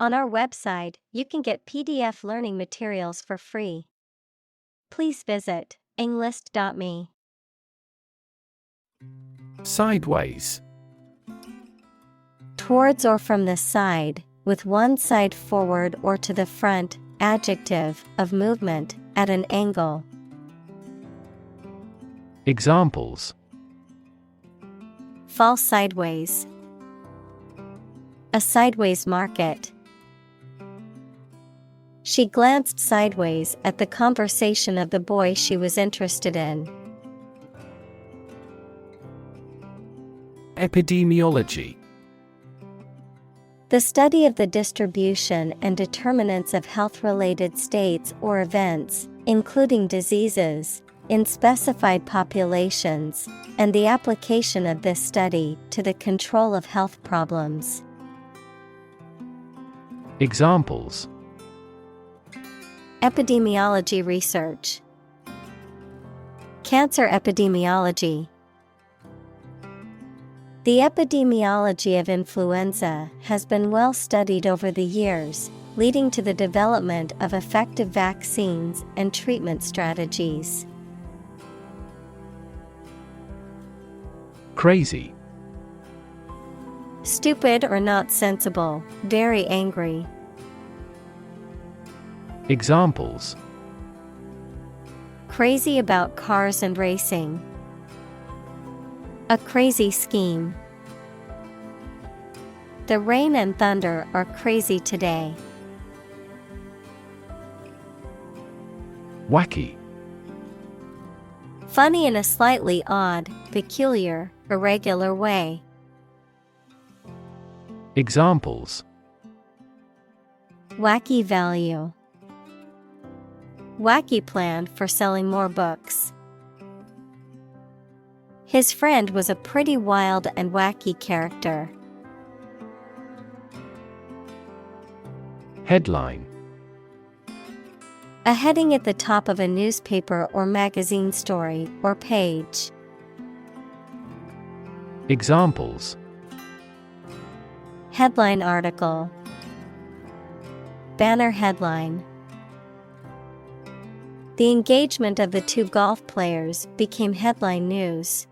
On our website, you can get PDF learning materials for free. Please visit englist.me. Sideways. Towards or from the side, with one side forward or to the front, adjective, of movement, at an angle. Examples: Fall sideways. A sideways market. She glanced sideways at the conversation of the boy she was interested in. Epidemiology. The study of the distribution and determinants of health-related states or events, including diseases, in specified populations, and the application of this study to the control of health problems. Examples: Epidemiology research. Cancer epidemiology. The epidemiology of influenza has been well studied over the years, leading to the development of effective vaccines and treatment strategies. Crazy. Stupid or not sensible, very angry. Examples: Crazy about cars and racing. A crazy scheme. The rain and thunder are crazy today. Wacky. Funny in a slightly odd, peculiar, irregular way. Examples: Wacky value. Wacky plan for selling more books. His friend was a pretty wild and wacky character. Headline. A heading at the top of a newspaper or magazine story or page. Examples: Headline article. Banner headline. The engagement of the two golf players became headline news.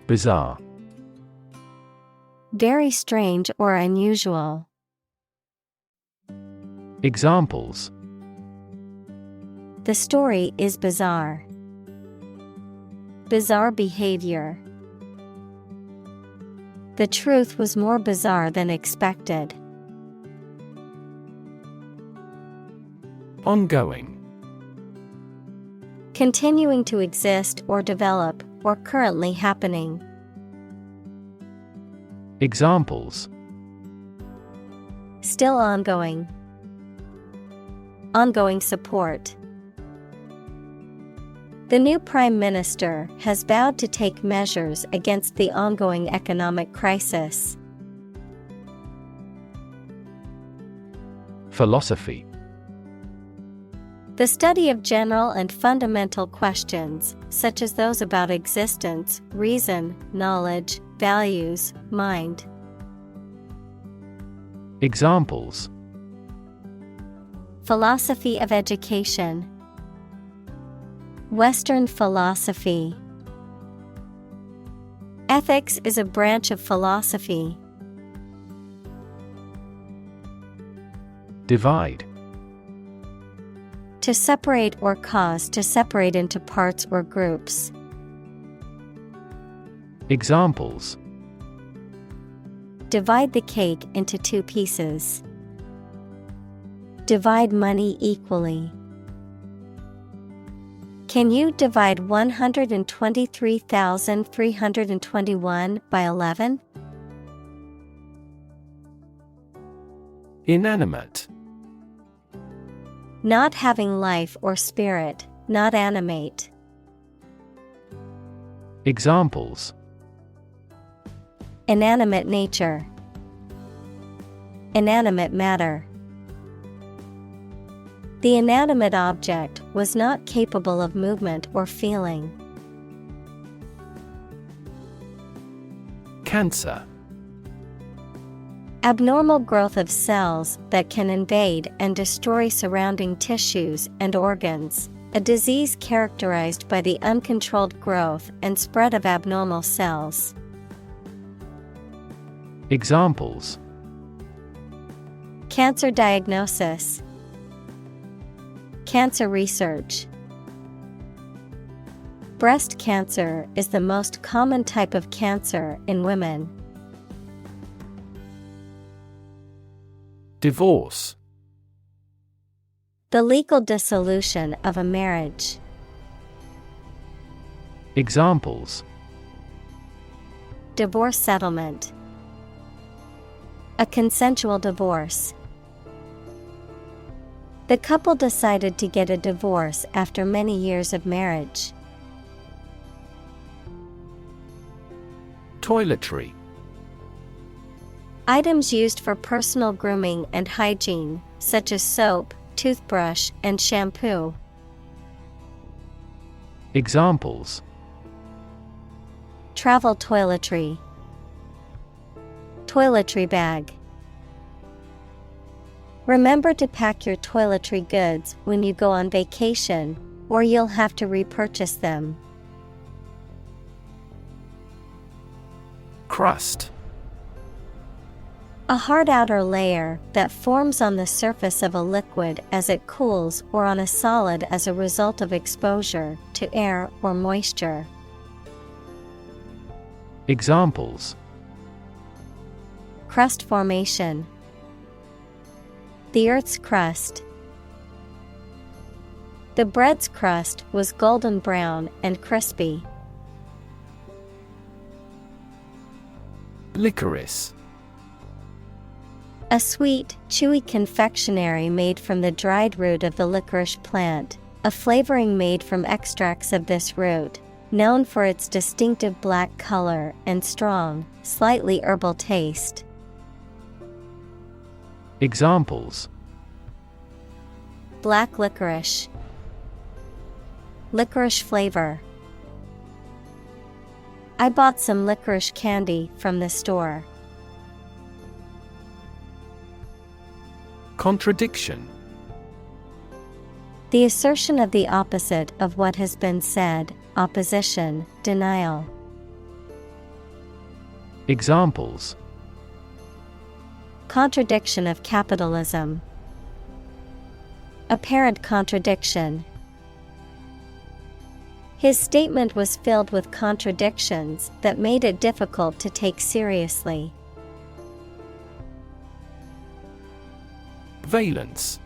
Bizarre. Very strange or unusual. Examples: The story is bizarre. Bizarre behavior. The truth was more bizarre than expected. Ongoing. Continuing to exist or develop, or currently happening. Examples: Still ongoing. Ongoing support. The new Prime Minister has vowed to take measures against the ongoing economic crisis. Philosophy. The study of general and fundamental questions, such as those about existence, reason, knowledge, values, mind. Examples: Philosophy of education. Western philosophy. Ethics is a branch of philosophy. Divide. To separate or cause to separate into parts or groups. Examples: Divide the cake into two pieces. Divide money equally. Can you divide 123,321 by 11? Inanimate. Not having life or spirit, not animate. Examples: Inanimate nature. Inanimate matter. The inanimate object was not capable of movement or feeling. Cancer. Abnormal growth of cells that can invade and destroy surrounding tissues and organs. A disease characterized by the uncontrolled growth and spread of abnormal cells. Examples: Cancer diagnosis, cancer research. Breast cancer is the most common type of cancer in women. Divorce. The legal dissolution of a marriage. Examples: Divorce settlement, a consensual divorce. The couple decided to get a divorce after many years of marriage. Toiletry. Items used for personal grooming and hygiene, such as soap, toothbrush, and shampoo. Examples: Travel toiletry, toiletry bag. Remember to pack your toiletry goods when you go on vacation, or you'll have to repurchase them. Crust. A hard outer layer that forms on the surface of a liquid as it cools or on a solid as a result of exposure to air or moisture. Examples: Crust formation, the Earth's crust. The bread's crust was golden brown and crispy. Licorice. A sweet, chewy confectionery made from the dried root of the licorice plant, a flavoring made from extracts of this root, known for its distinctive black color and strong, slightly herbal taste. Examples: Black licorice, licorice flavor. I bought some licorice candy from the store. Contradiction. The assertion of the opposite of what has been said, opposition, denial. Examples: Contradiction of capitalism, apparent contradiction. His statement was filled with contradictions that made it difficult to take seriously. Valence.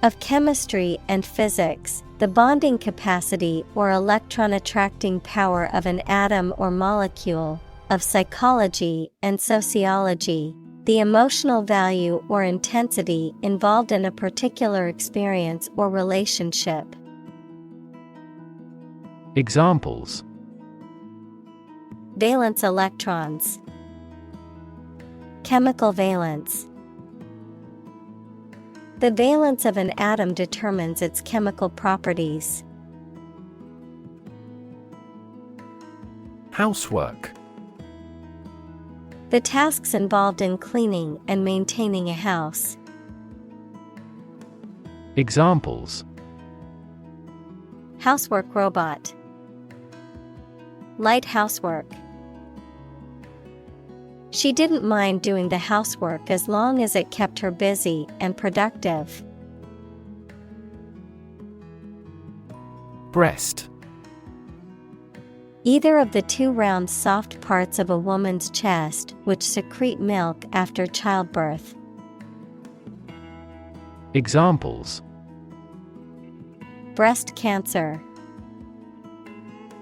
Of chemistry and physics, the bonding capacity or electron attracting power of an atom or molecule. Of psychology and sociology, the emotional value or intensity involved in a particular experience or relationship. Examples: Valence electrons, chemical valence. The valence of an atom determines its chemical properties. Housework. The tasks involved in cleaning and maintaining a house. Examples: Housework robot, light housework. She didn't mind doing the housework as long as it kept her busy and productive. Breast. Either of the two round soft parts of a woman's chest which secrete milk after childbirth. Examples: Breast cancer,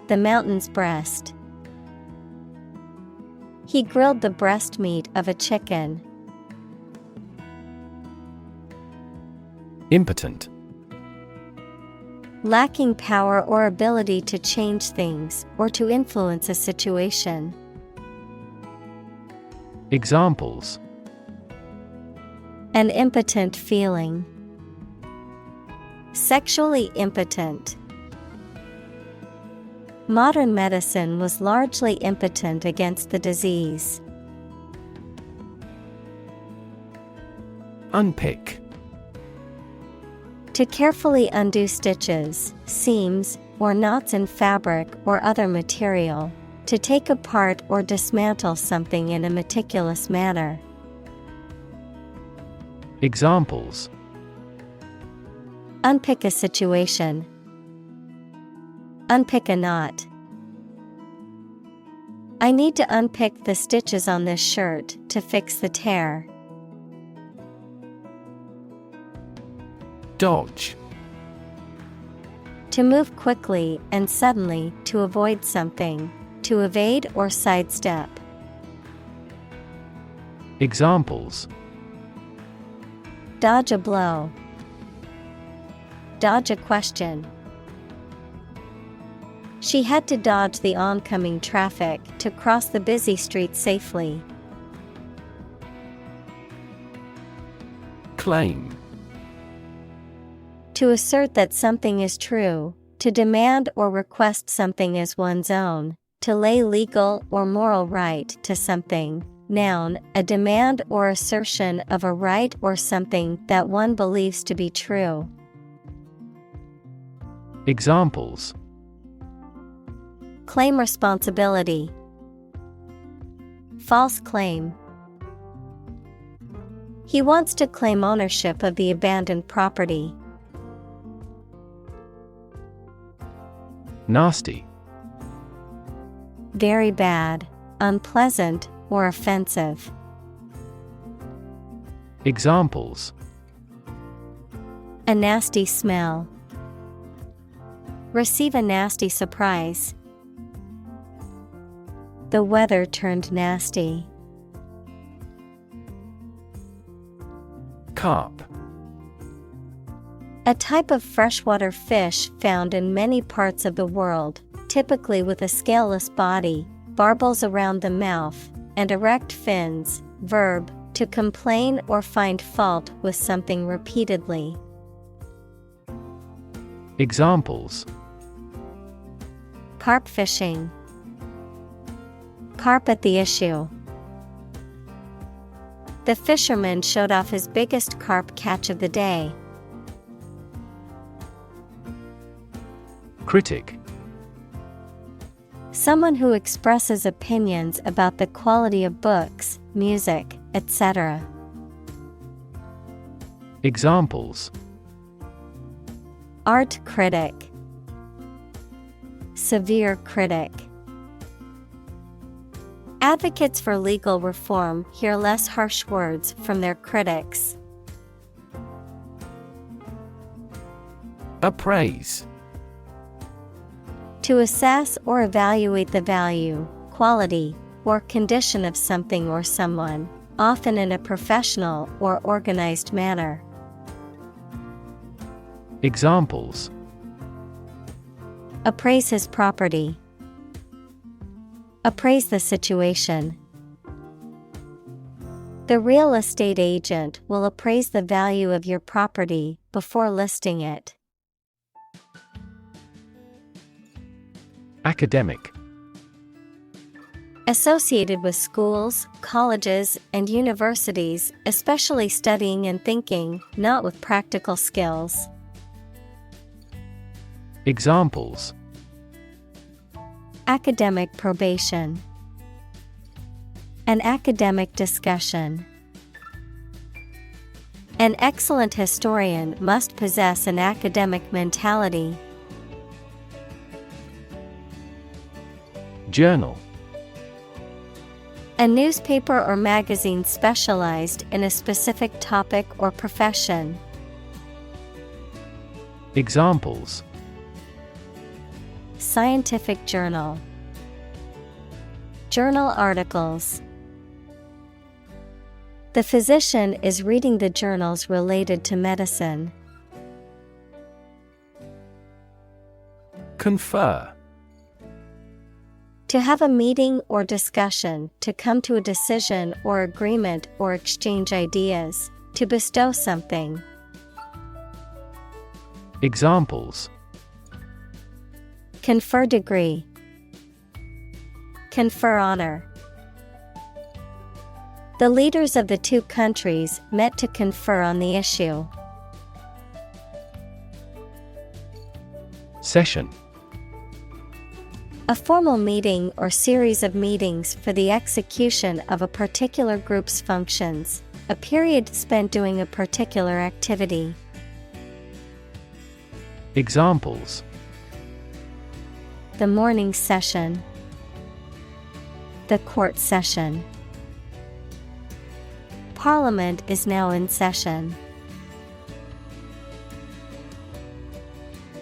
the mountain's breast. He grilled the breast meat of a chicken. Impotent. Lacking power or ability to change things or to influence a situation. Examples: An impotent feeling. Sexually impotent. Modern medicine was largely impotent against the disease. Unpick. To carefully undo stitches, seams, or knots in fabric or other material. To take apart or dismantle something in a meticulous manner. Examples: Unpick a situation. Unpick a knot. I need to unpick the stitches on this shirt to fix the tear. Dodge. To move quickly and suddenly to avoid something, to evade or sidestep. Examples: Dodge a blow. Dodge a question. She had to dodge the oncoming traffic to cross the busy street safely. Claim. To assert that something is true, to demand or request something as one's own, to lay legal or moral right to something. Noun, a demand or assertion of a right or something that one believes to be true. Examples: Claim responsibility. False claim. He wants to claim ownership of the abandoned property. Nasty. Very bad, unpleasant, or offensive. Examples: A nasty smell. Receive a nasty surprise. The weather turned nasty. Carp. A type of freshwater fish found in many parts of the world, typically with a scaleless body, barbels around the mouth, and erect fins. Verb, to complain or find fault with something repeatedly. Examples: Carp fishing. Carp at the issue. The fisherman showed off his biggest carp catch of the day. Critic. Someone who expresses opinions about the quality of books, music, etc. Examples: Art critic. Severe critic. Advocates for legal reform hear less harsh words from their critics. Appraise. To assess or evaluate the value, quality, or condition of something or someone, often in a professional or organized manner. Examples: Appraise his property. Appraise the situation. The real estate agent will appraise the value of your property before listing it. Academic. Associated with schools, colleges, and universities, especially studying and thinking, not with practical skills. Examples: Academic probation. An academic discussion. An excellent historian must possess an academic mentality. Journal. A newspaper or magazine specialized in a specific topic or profession. Examples: Scientific journal. Journal articles. The physician is reading the journals related to medicine. Confer. To have a meeting or discussion, to come to a decision or agreement or exchange ideas, to bestow something. Examples: Confer degree. Confer honor. The leaders of the two countries met to confer on the issue. Session. A formal meeting or series of meetings for the execution of a particular group's functions, a period spent doing a particular activity. Examples: The morning session. The court session. Parliament is now in session.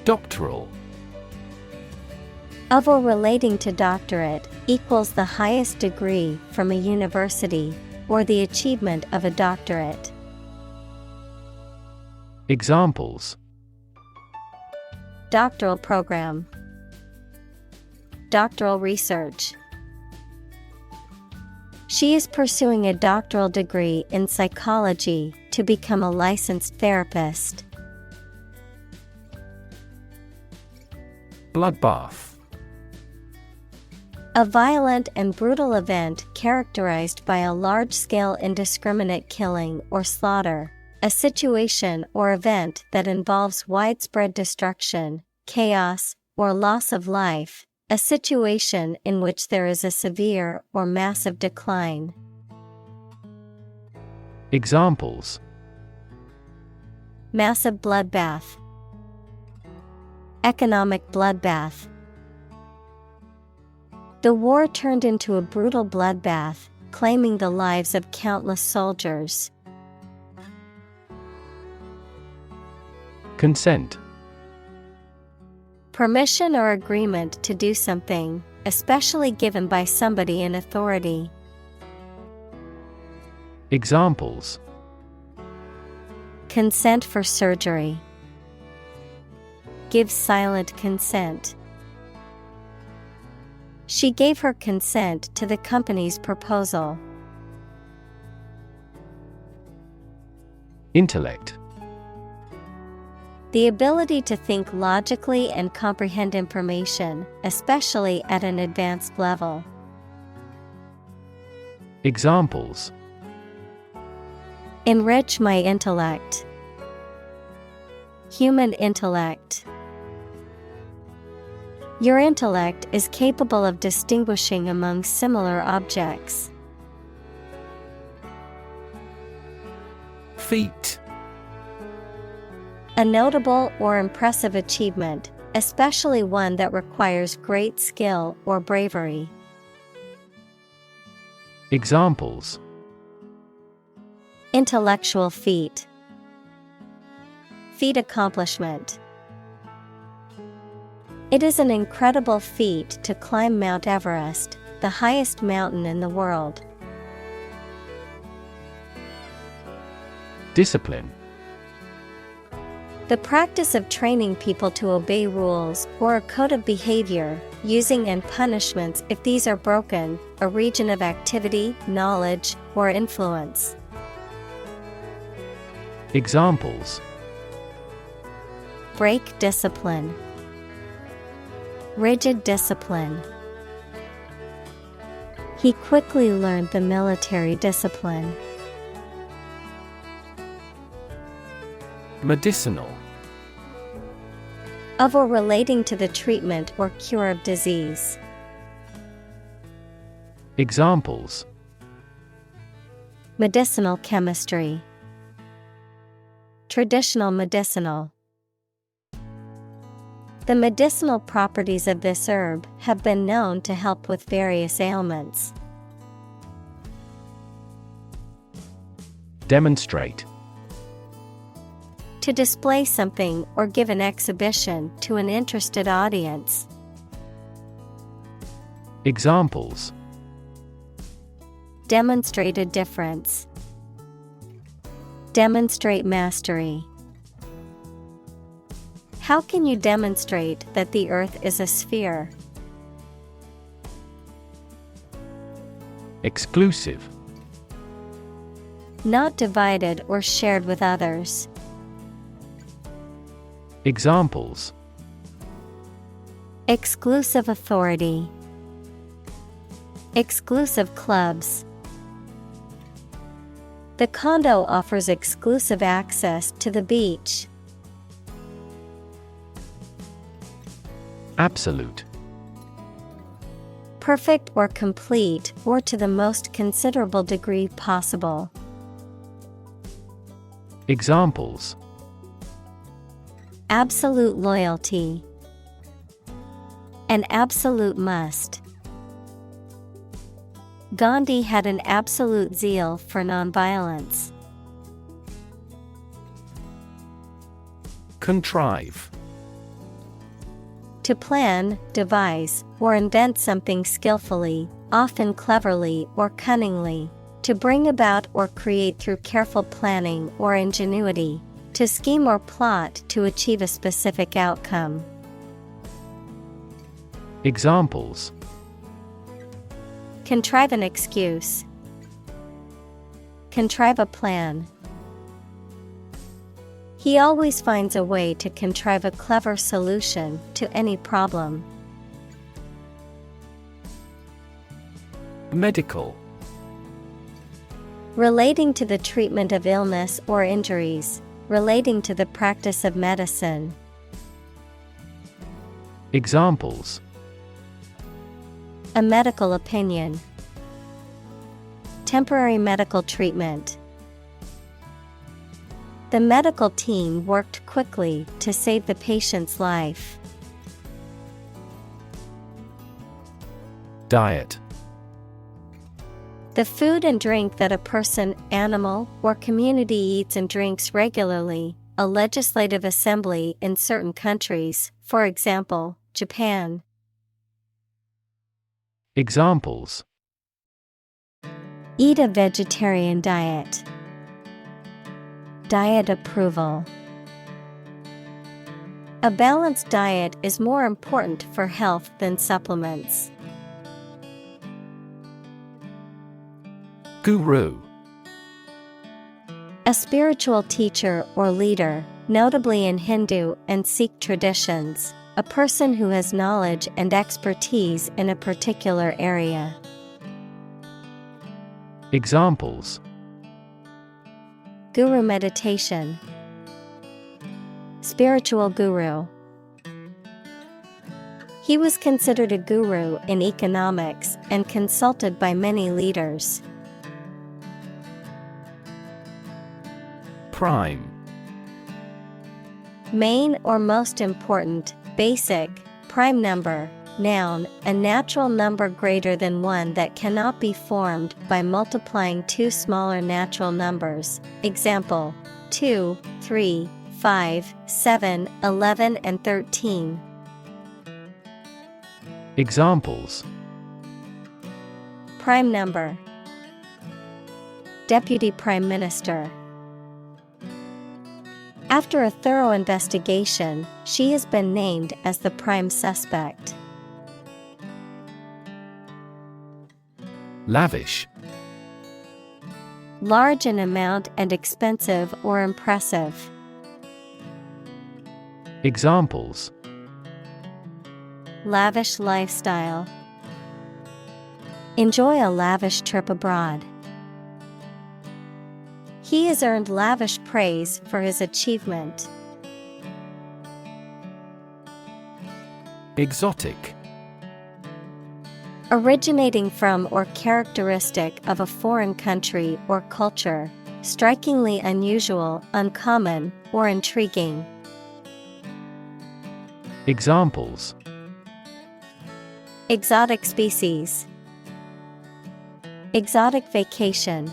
Doctoral. Of or relating to doctorate equals the highest degree from a university, or the achievement of a doctorate. Examples: Doctoral program. Doctoral research. She is pursuing a doctoral degree in psychology to become a licensed therapist. Bloodbath. A violent and brutal event characterized by a large-scale indiscriminate killing or slaughter, a situation or event that involves widespread destruction, chaos, or loss of life, a situation in which there is a severe or massive decline. Examples: Massive bloodbath. Economic bloodbath. The war turned into a brutal bloodbath, claiming the lives of countless soldiers. Consent. Permission or agreement to do something, especially given by somebody in authority. Examples: Consent for surgery. Give silent consent. She gave her consent to the company's proposal. Intellect. The ability to think logically and comprehend information, especially at an advanced level. Examples: Enrich my intellect. Human intellect. Your intellect is capable of distinguishing among similar objects. Feat. A notable or impressive achievement, especially one that requires great skill or bravery. Examples: Intellectual feat. Feat accomplishment. It is an incredible feat to climb Mount Everest, the highest mountain in the world. Discipline. The practice of training people to obey rules or a code of behavior, using and punishments if these are broken, a region of activity, knowledge, or influence. Examples: Break discipline. Rigid discipline. He quickly learned the military discipline. Medicinal. Of or relating to the treatment or cure of disease. Examples: Medicinal chemistry. Traditional medicinal. The medicinal properties of this herb have been known to help with various ailments. Demonstrate. To display something or give an exhibition to an interested audience. Examples: Demonstrate a difference. Demonstrate mastery. How can you demonstrate that the Earth is a sphere? Exclusive. Not divided or shared with others. Examples: Exclusive authority. Exclusive clubs. The condo offers exclusive access to the beach. Absolute. Perfect or complete, or to the most considerable degree possible. Examples: absolute loyalty, an absolute must. Gandhi had an absolute zeal for nonviolence. Contrive. To plan, devise, or invent something skillfully, often cleverly or cunningly. To bring about or create through careful planning or ingenuity. To scheme or plot to achieve a specific outcome. Examples: contrive an excuse, contrive a plan. He always finds a way to contrive a clever solution to any problem. Medical. Relating to the treatment of illness or injuries, relating to the practice of medicine. Examples: a medical opinion, temporary medical treatment. The medical team worked quickly to save the patient's life. Diet. The food and drink that a person, animal, or community eats and drinks regularly. A legislative assembly in certain countries, for example, Japan. Examples: eat a vegetarian diet. Diet approval. A balanced diet is more important for health than supplements. Guru. A spiritual teacher or leader, notably in Hindu and Sikh traditions, a person who has knowledge and expertise in a particular area. Examples: guru meditation, spiritual guru. He was considered a guru in economics and consulted by many leaders. Prime. Main or most important, basic, prime number, noun, a natural number greater than one that cannot be formed by multiplying two smaller natural numbers. Example: 2, 3, 5, 7, 11 and 13. Examples: prime number, deputy prime minister. After a thorough investigation, she has been named as the prime suspect. Lavish. Large in amount and expensive or impressive. Examples: lavish lifestyle. Enjoy a lavish trip abroad. He has earned lavish praise for his achievement. Exotic. Originating from or characteristic of a foreign country or culture, strikingly unusual, uncommon, or intriguing. Examples: exotic species, exotic vacation.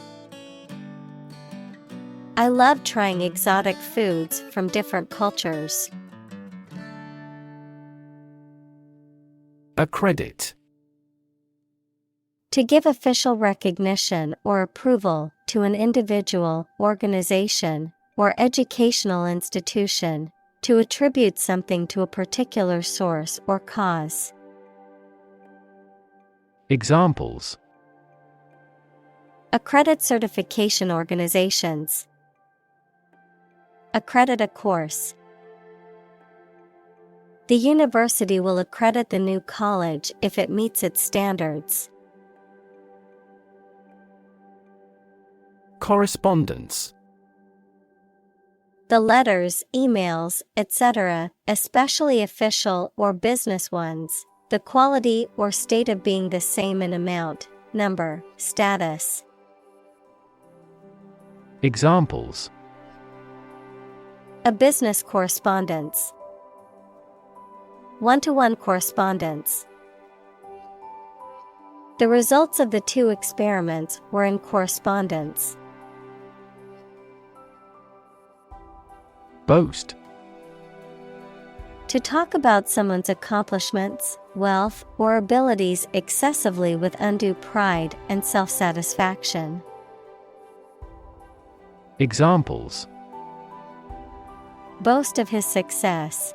I love trying exotic foods from different cultures. Accredit. To give official recognition or approval to an individual, organization, or educational institution, to attribute something to a particular source or cause. Examples: accredit certification organizations. Accredit a course. The university will accredit the new college if it meets its standards. Correspondence. The letters, emails, etc., especially official or business ones, the quality or state of being the same in amount, number, status. Examples: A business correspondence. One-to-one correspondence. The results of the two experiments were in correspondence. Boast. To talk about someone's accomplishments, wealth, or abilities excessively with undue pride and self-satisfaction. Examples: Boast of his success.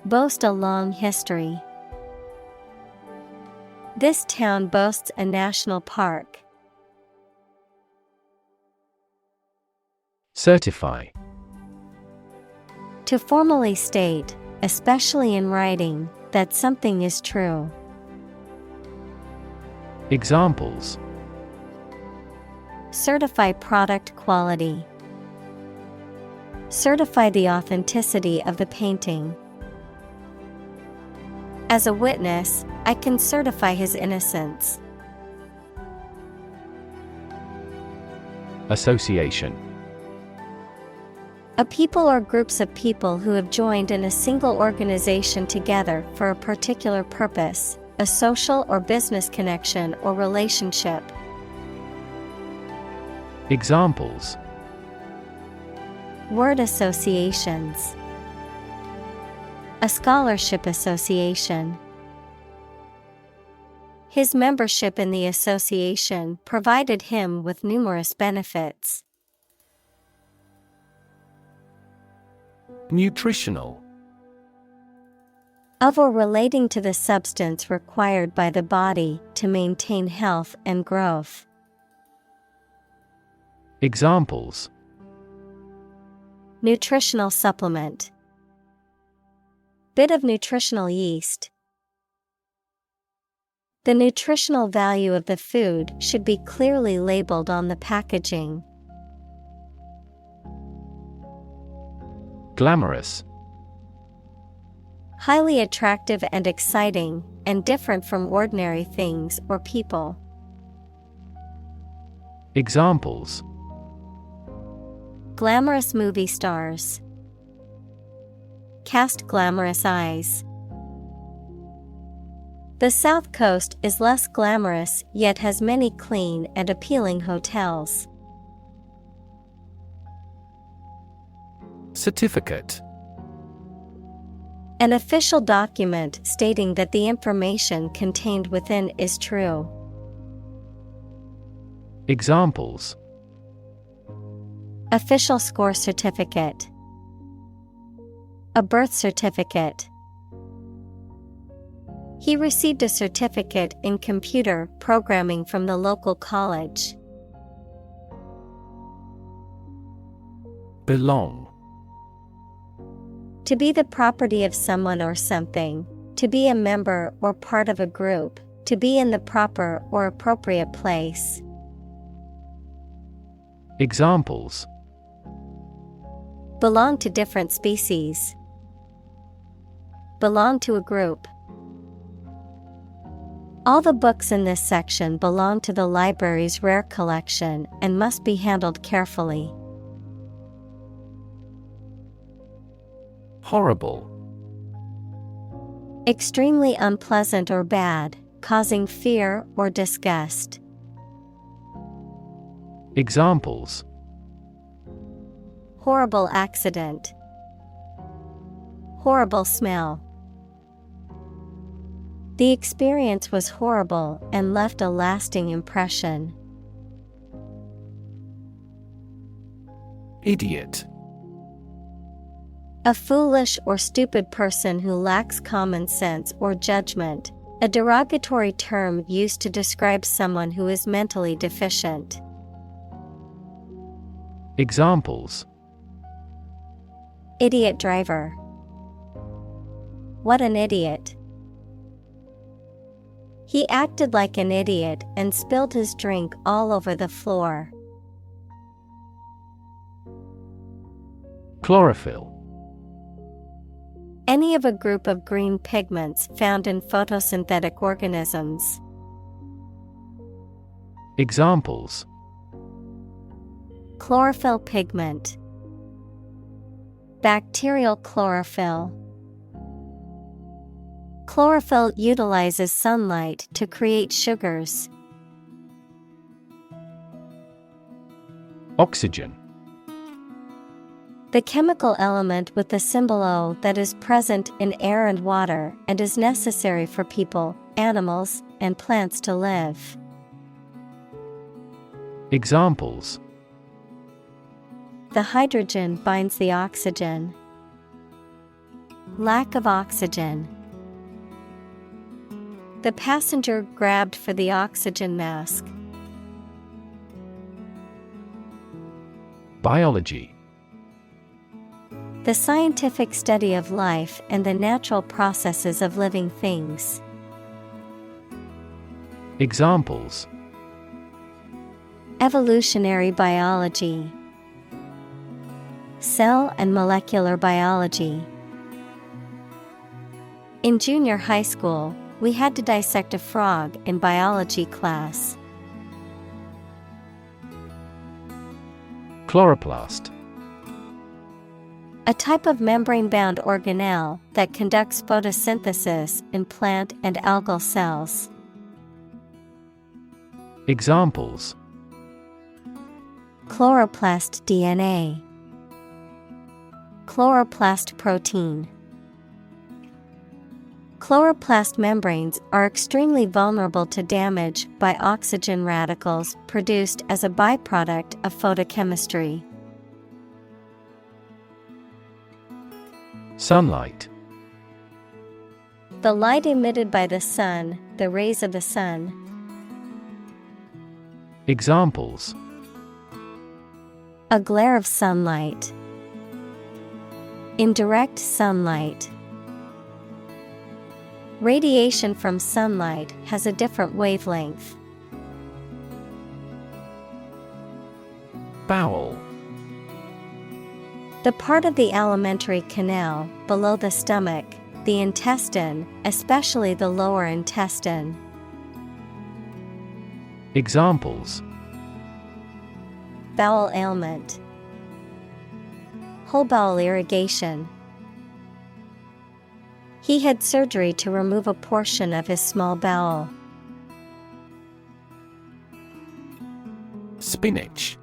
Boast a long history. This town boasts a national park. Certify. To formally state, especially in writing, that something is true. Examples: Certify product quality. Certify the authenticity of the painting. As a witness, I can certify his innocence. Association. A people or groups of people who have joined in a single organization together for a particular purpose, a social or business connection or relationship. Examples: Word associations. A scholarship association. His membership in the association provided him with numerous benefits. Nutritional. Of or relating to the substance required by the body to maintain health and growth. Examples: Nutritional supplement. Bit of nutritional yeast. The nutritional value of the food should be clearly labeled on the packaging. Glamorous. Highly attractive and exciting, and different from ordinary things or people. Examples: Glamorous movie stars. Cast glamorous eyes. The South Coast is less glamorous yet has many clean and appealing hotels. Certificate. An official document stating that the information contained within is true. Examples: Official score certificate. A birth certificate. He received a certificate in computer programming from the local college. Belong. To be the property of someone or something, to be a member or part of a group, to be in the proper or appropriate place. Examples: Belong to different species. Belong to a group. All the books in this section belong to the library's rare collection and must be handled carefully. Horrible. Extremely unpleasant or bad, causing fear or disgust. Examples: Horrible accident. Horrible smell. The experience was horrible and left a lasting impression. Idiot. A foolish or stupid person who lacks common sense or judgment, a derogatory term used to describe someone who is mentally deficient. Examples: Idiot driver. What an idiot. He acted like an idiot and spilled his drink all over the floor. Chlorophyll. Any of a group of green pigments found in photosynthetic organisms. Examples: Chlorophyll pigment. Bacterial chlorophyll. Chlorophyll utilizes sunlight to create sugars. Oxygen. The chemical element with the symbol O that is present in air and water and is necessary for people, animals, and plants to live. Examples: The hydrogen binds the oxygen. Lack of oxygen. The passenger grabbed for the oxygen mask. Biology. The scientific study of life and the natural processes of living things. Examples: Evolutionary biology. Cell and molecular biology. In junior high school, we had to dissect a frog in biology class. Chloroplast. A type of membrane-bound organelle that conducts photosynthesis in plant and algal cells. Examples: Chloroplast DNA. Chloroplast protein. Chloroplast membranes are extremely vulnerable to damage by oxygen radicals produced as a byproduct of photochemistry. Sunlight. The light emitted by the sun, the rays of the sun. Examples: A glare of sunlight. Indirect sunlight. Radiation from sunlight has a different wavelength. Bowel. The part of the alimentary canal, below the stomach, the intestine, especially the lower intestine. Examples: Bowel ailment. Whole bowel irrigation. He had surgery to remove a portion of his small bowel. Spinach.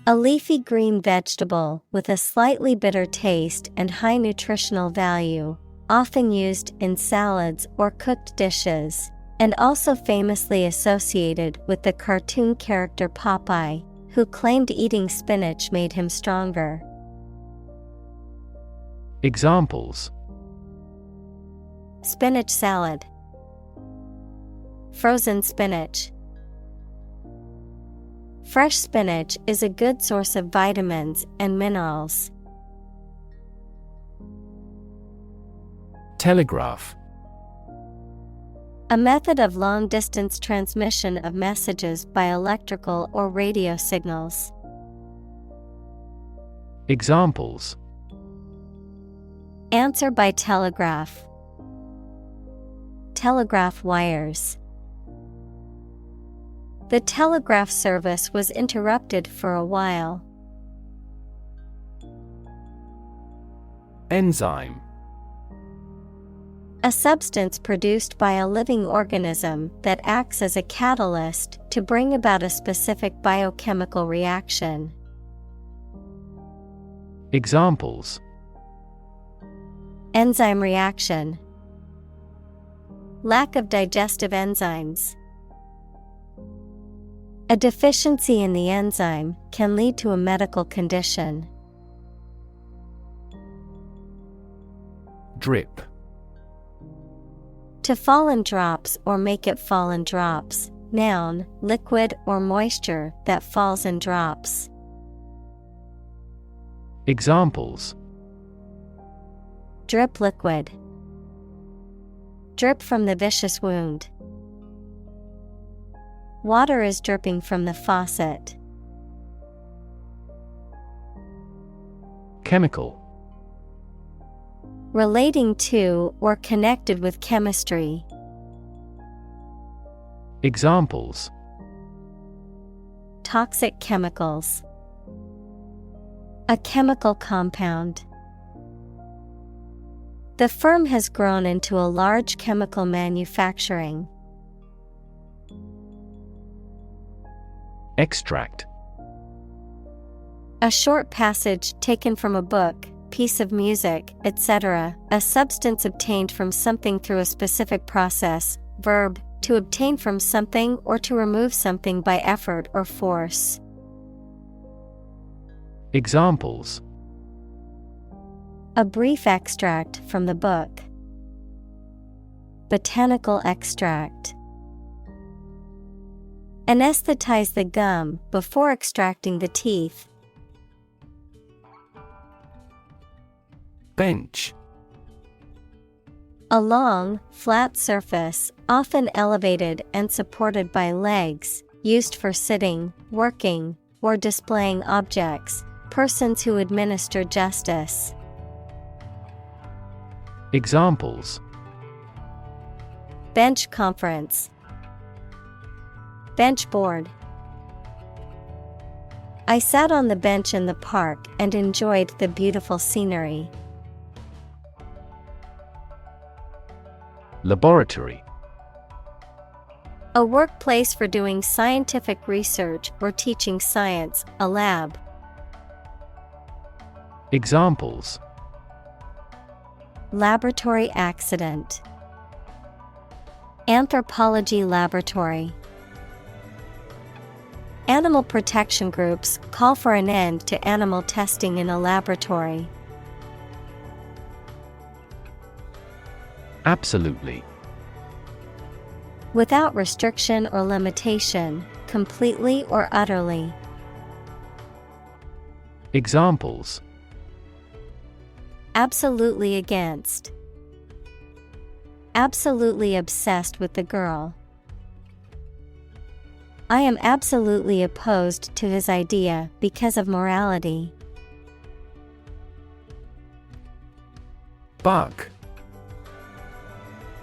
A leafy green vegetable with a slightly bitter taste and high nutritional value, often used in salads or cooked dishes, and also famously associated with the cartoon character Popeye, who claimed eating spinach made him stronger. Examples: Spinach salad. Frozen spinach. Fresh spinach is a good source of vitamins and minerals. Telegraph. A method of long-distance transmission of messages by electrical or radio signals. Examples: Answer by telegraph. Telegraph wires. The telegraph service was interrupted for a while. Enzyme. A substance produced by a living organism that acts as a catalyst to bring about a specific biochemical reaction. Examples: Enzyme reaction. Lack of digestive enzymes. A deficiency in the enzyme can lead to a medical condition. Drip. To fall in drops or make it fall in drops. Noun, liquid or moisture that falls in drops. Examples: Drip liquid. Drip from the vicious wound. Water is dripping from the faucet. Chemical. Relating to or connected with chemistry. Examples: Toxic chemicals. A chemical compound. The firm has grown into a large chemical manufacturing. Extract. A short passage taken from a book, piece of music, etc., a substance obtained from something through a specific process. Verb, to obtain from something or to remove something by effort or force. Examples: A brief extract from the book. Botanical extract. Anesthetize the gum before extracting the teeth. Bench. A long, flat surface, often elevated and supported by legs, used for sitting, working, or displaying objects. Persons who administer justice. Examples: Bench conference. Bench board. I sat on the bench in the park and enjoyed the beautiful scenery. Laboratory. A workplace for doing scientific research or teaching science, a lab. Examples: Laboratory accident. Anthropology laboratory. Animal protection groups call for an end to animal testing in a laboratory. Absolutely. Without restriction or limitation, completely or utterly. Examples: Absolutely against. Absolutely obsessed with the girl. I am absolutely opposed to his idea because of morality. Bug.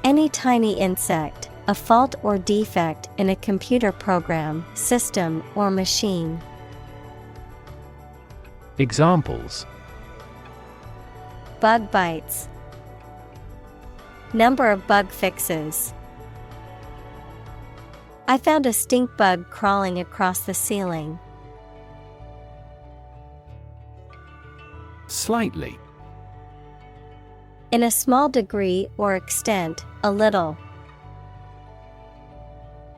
Any tiny insect, a fault or defect in a computer program, system, or machine. Examples: Bug bites. Number of bug fixes. I found a stink bug crawling across the ceiling. Slightly. In a small degree or extent, a little.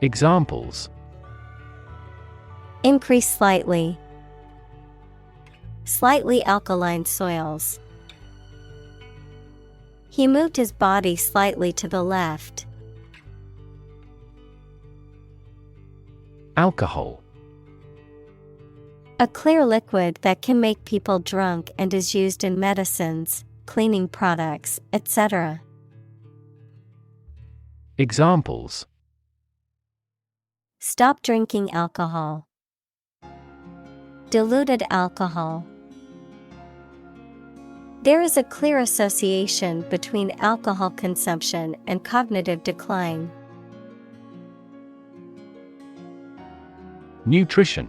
Examples: Increase slightly. Slightly alkaline soils. He moved his body slightly to the left. Alcohol. A clear liquid that can make people drunk and is used in medicines, cleaning products, etc. Examples: Stop drinking alcohol. Diluted alcohol. There is a clear association between alcohol consumption and cognitive decline. Nutrition.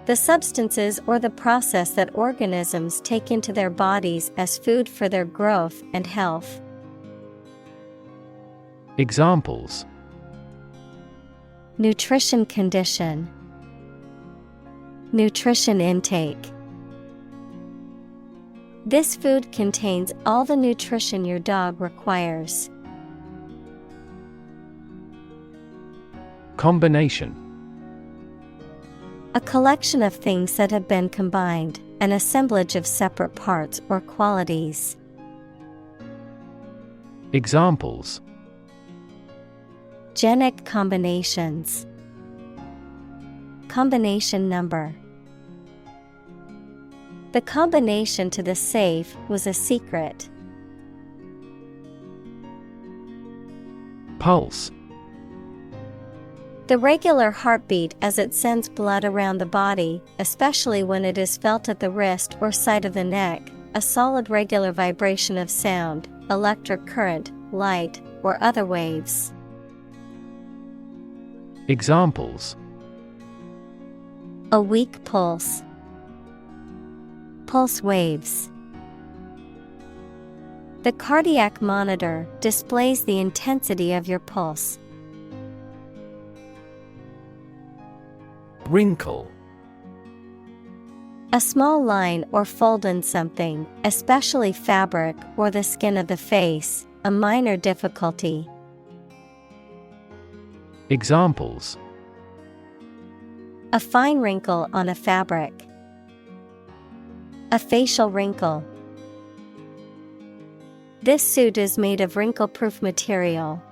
The substances or the process that organisms take into their bodies as food for their growth and health. Examples: Nutrition condition. Nutrition intake. This food contains all the nutrition your dog requires. Combination. A collection of things that have been combined, an assemblage of separate parts or qualities. Examples: Genic combinations. Combination number. The combination to the safe was a secret. Pulse. The regular heartbeat as it sends blood around the body, especially when it is felt at the wrist or side of the neck, a solid regular vibration of sound, electric current, light, or other waves. Examples: A weak pulse. Pulse waves. The cardiac monitor displays the intensity of your pulse. Wrinkle. A small line or fold in something, especially fabric or the skin of the face, a minor difficulty. Examples: A fine wrinkle on a fabric. A facial wrinkle. This suit is made of wrinkle-proof material.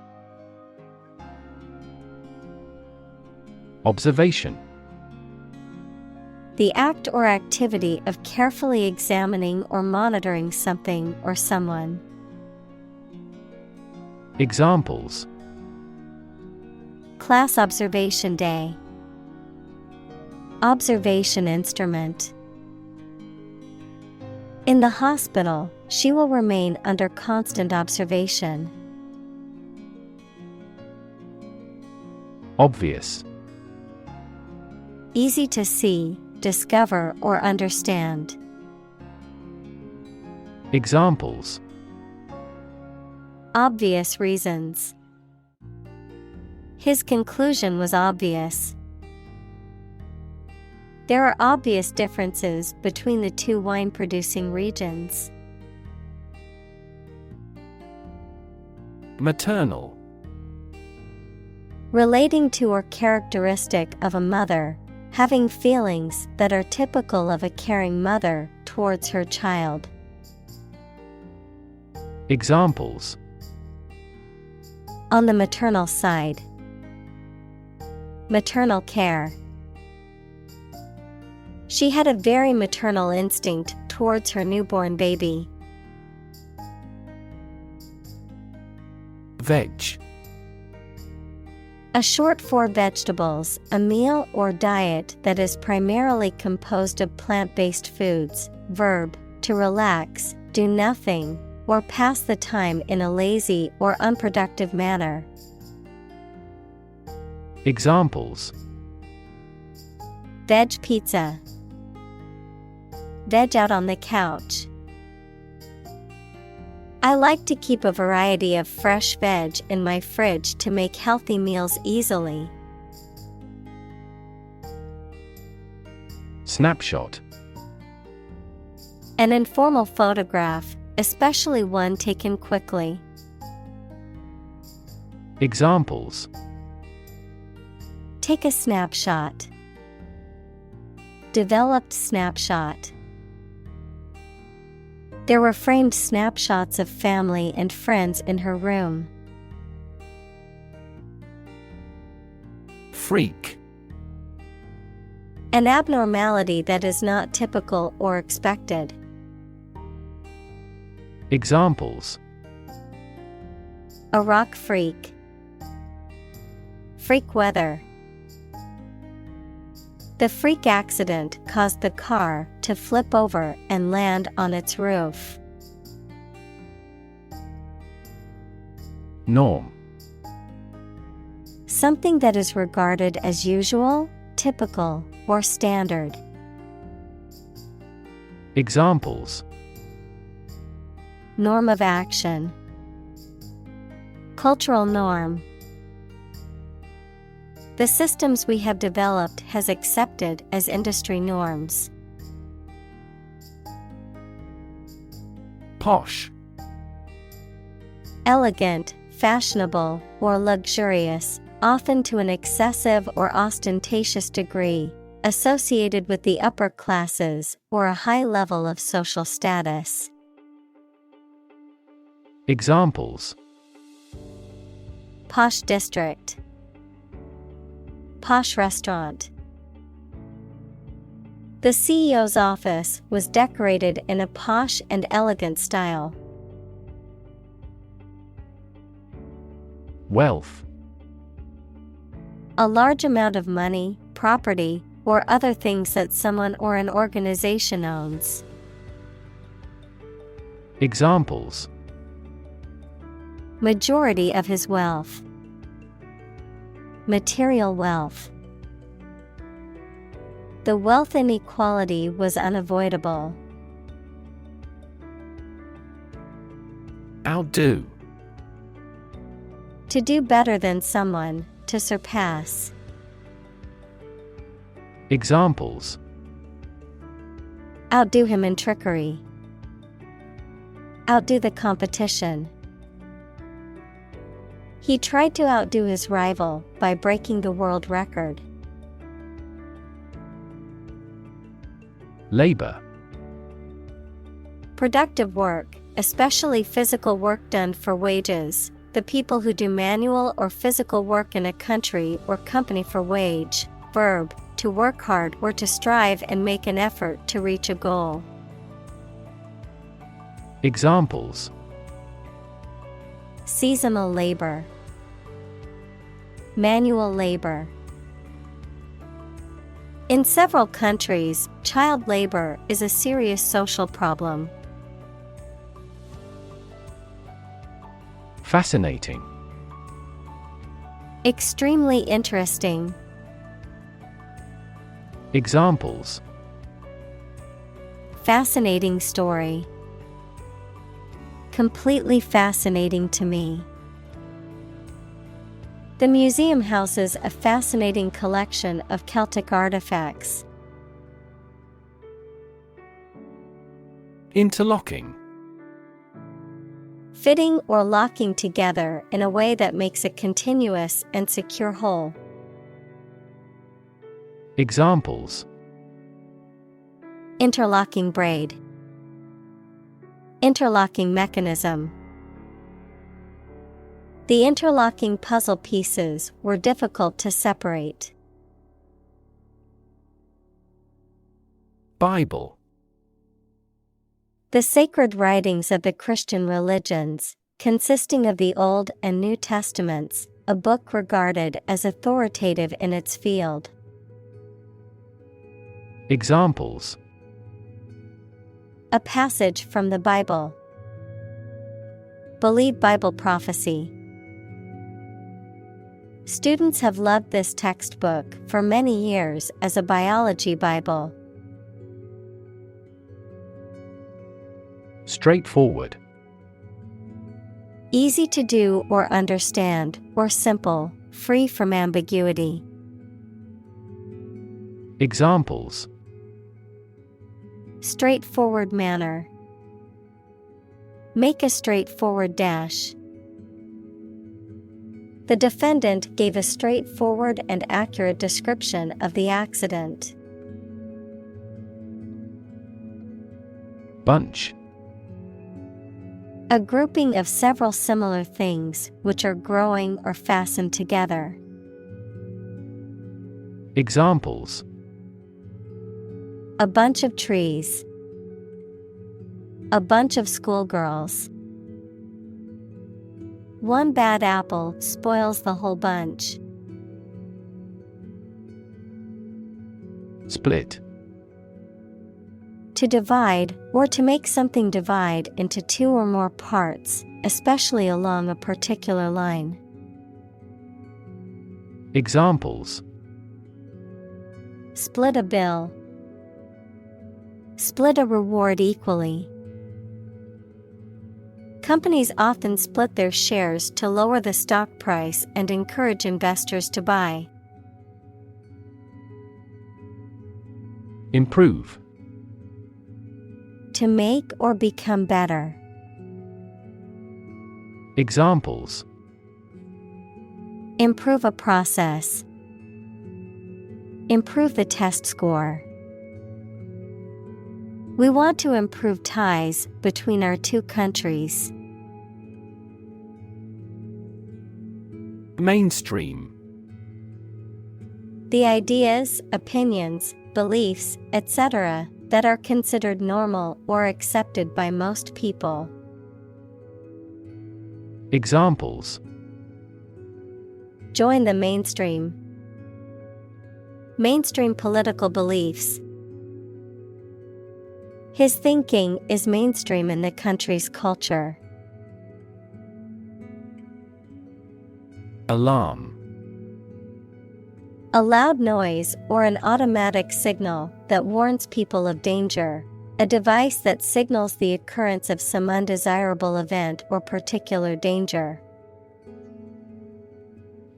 Observation. The act or activity of carefully examining or monitoring something or someone. Examples: Class observation day. Observation instrument. In the hospital, she will remain under constant observation. Obvious. Easy to see, discover, or understand. Examples: Obvious reasons. His conclusion was obvious. There are obvious differences between the two wine-producing regions. Maternal. Relating to or characteristic of a mother, having feelings that are typical of a caring mother towards her child. Examples: On the maternal side. Maternal care. She had a very maternal instinct towards her newborn baby. Veg. A short for vegetables, a meal or diet that is primarily composed of plant-based foods. Verb, to relax, do nothing, or pass the time in a lazy or unproductive manner. Examples: Veg pizza. Veg out on the couch. I like to keep a variety of fresh veg in my fridge to make healthy meals easily. Snapshot. An informal photograph, especially one taken quickly. Examples: Take a snapshot. Developed snapshot. There were framed snapshots of family and friends in her room. Freak. An abnormality that is not typical or expected. Examples: A rock freak. Freak weather. The freak accident caused the car to flip over and land on its roof. Norm. Something that is regarded as usual, typical, or standard. Examples: Norm of action. Cultural norm. The systems we have developed has accepted as industry norms. Posh. Elegant, fashionable, or luxurious, often to an excessive or ostentatious degree, associated with the upper classes or a high level of social status. Examples: Posh district. Posh restaurant. The CEO's office was decorated in a posh and elegant style. Wealth. A large amount of money, property, or other things that someone or an organization owns. Examples: Majority of his wealth. Material wealth. The wealth inequality was unavoidable. Outdo. To do better than someone, to surpass. Examples: Outdo him in trickery. Outdo the competition. He tried to outdo his rival by breaking the world record. Labor. Productive work, especially physical work done for wages, the people who do manual or physical work in a country or company for wage. Verb, to work hard or to strive and make an effort to reach a goal. Examples: Seasonal labor. Manual labor. In several countries, child labor is a serious social problem. Fascinating. Extremely interesting. Examples: Fascinating story. Completely fascinating to me. The museum houses a fascinating collection of Celtic artifacts. Interlocking. Fitting or locking together in a way that makes a continuous and secure whole. Examples: Interlocking braid. Interlocking mechanism. The interlocking puzzle pieces were difficult to separate. Bible. The sacred writings of the Christian religions, consisting of the Old and New Testaments, a book regarded as authoritative in its field. Examples: A passage from the Bible. Believe Bible prophecy. Students have loved this textbook for many years as a biology Bible. Straightforward. Easy to do or understand, or simple, free from ambiguity. Examples: Straightforward manner. Make a straightforward dash. The defendant gave a straightforward and accurate description of the accident. Bunch. A grouping of several similar things which are growing or fastened together. Examples: A bunch of trees. A bunch of schoolgirls. One bad apple spoils the whole bunch. Split. To divide, or to make something divide into two or more parts, especially along a particular line. Examples: Split a bill. Split a reward equally. Companies often split their shares to lower the stock price and encourage investors to buy. Improve. To make or become better. Examples: Improve a process. Improve the test score. We want to improve ties between our two countries. Mainstream. The ideas, opinions, beliefs, etc., that are considered normal or accepted by most people. Examples: Join the mainstream. Mainstream political beliefs. His thinking is mainstream in the country's culture. Alarm. A loud noise or an automatic signal that warns people of danger. A device that signals the occurrence of some undesirable event or particular danger.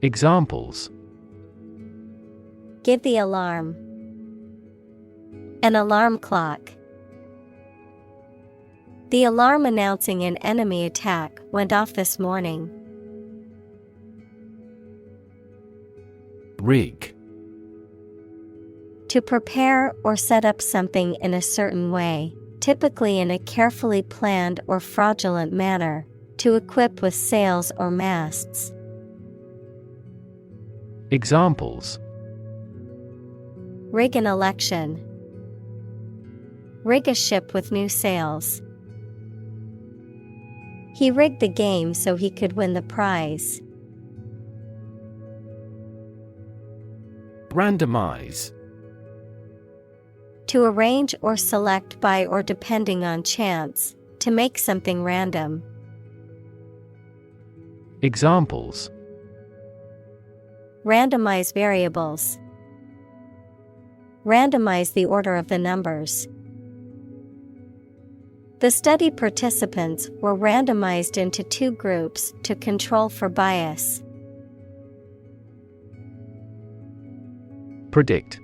Examples. Give the alarm. An alarm clock. The alarm announcing an enemy attack went off this morning. Rig. To prepare or set up something in a certain way, typically in a carefully planned or fraudulent manner, to equip with sails or masts. Examples. Rig an election. Rig a ship with new sails. He rigged the game so he could win the prize. Randomize. To arrange or select by or depending on chance, to make something random. Examples. Randomize variables. Randomize the order of the numbers. The study participants were randomized into 2 groups to control for bias. Predict.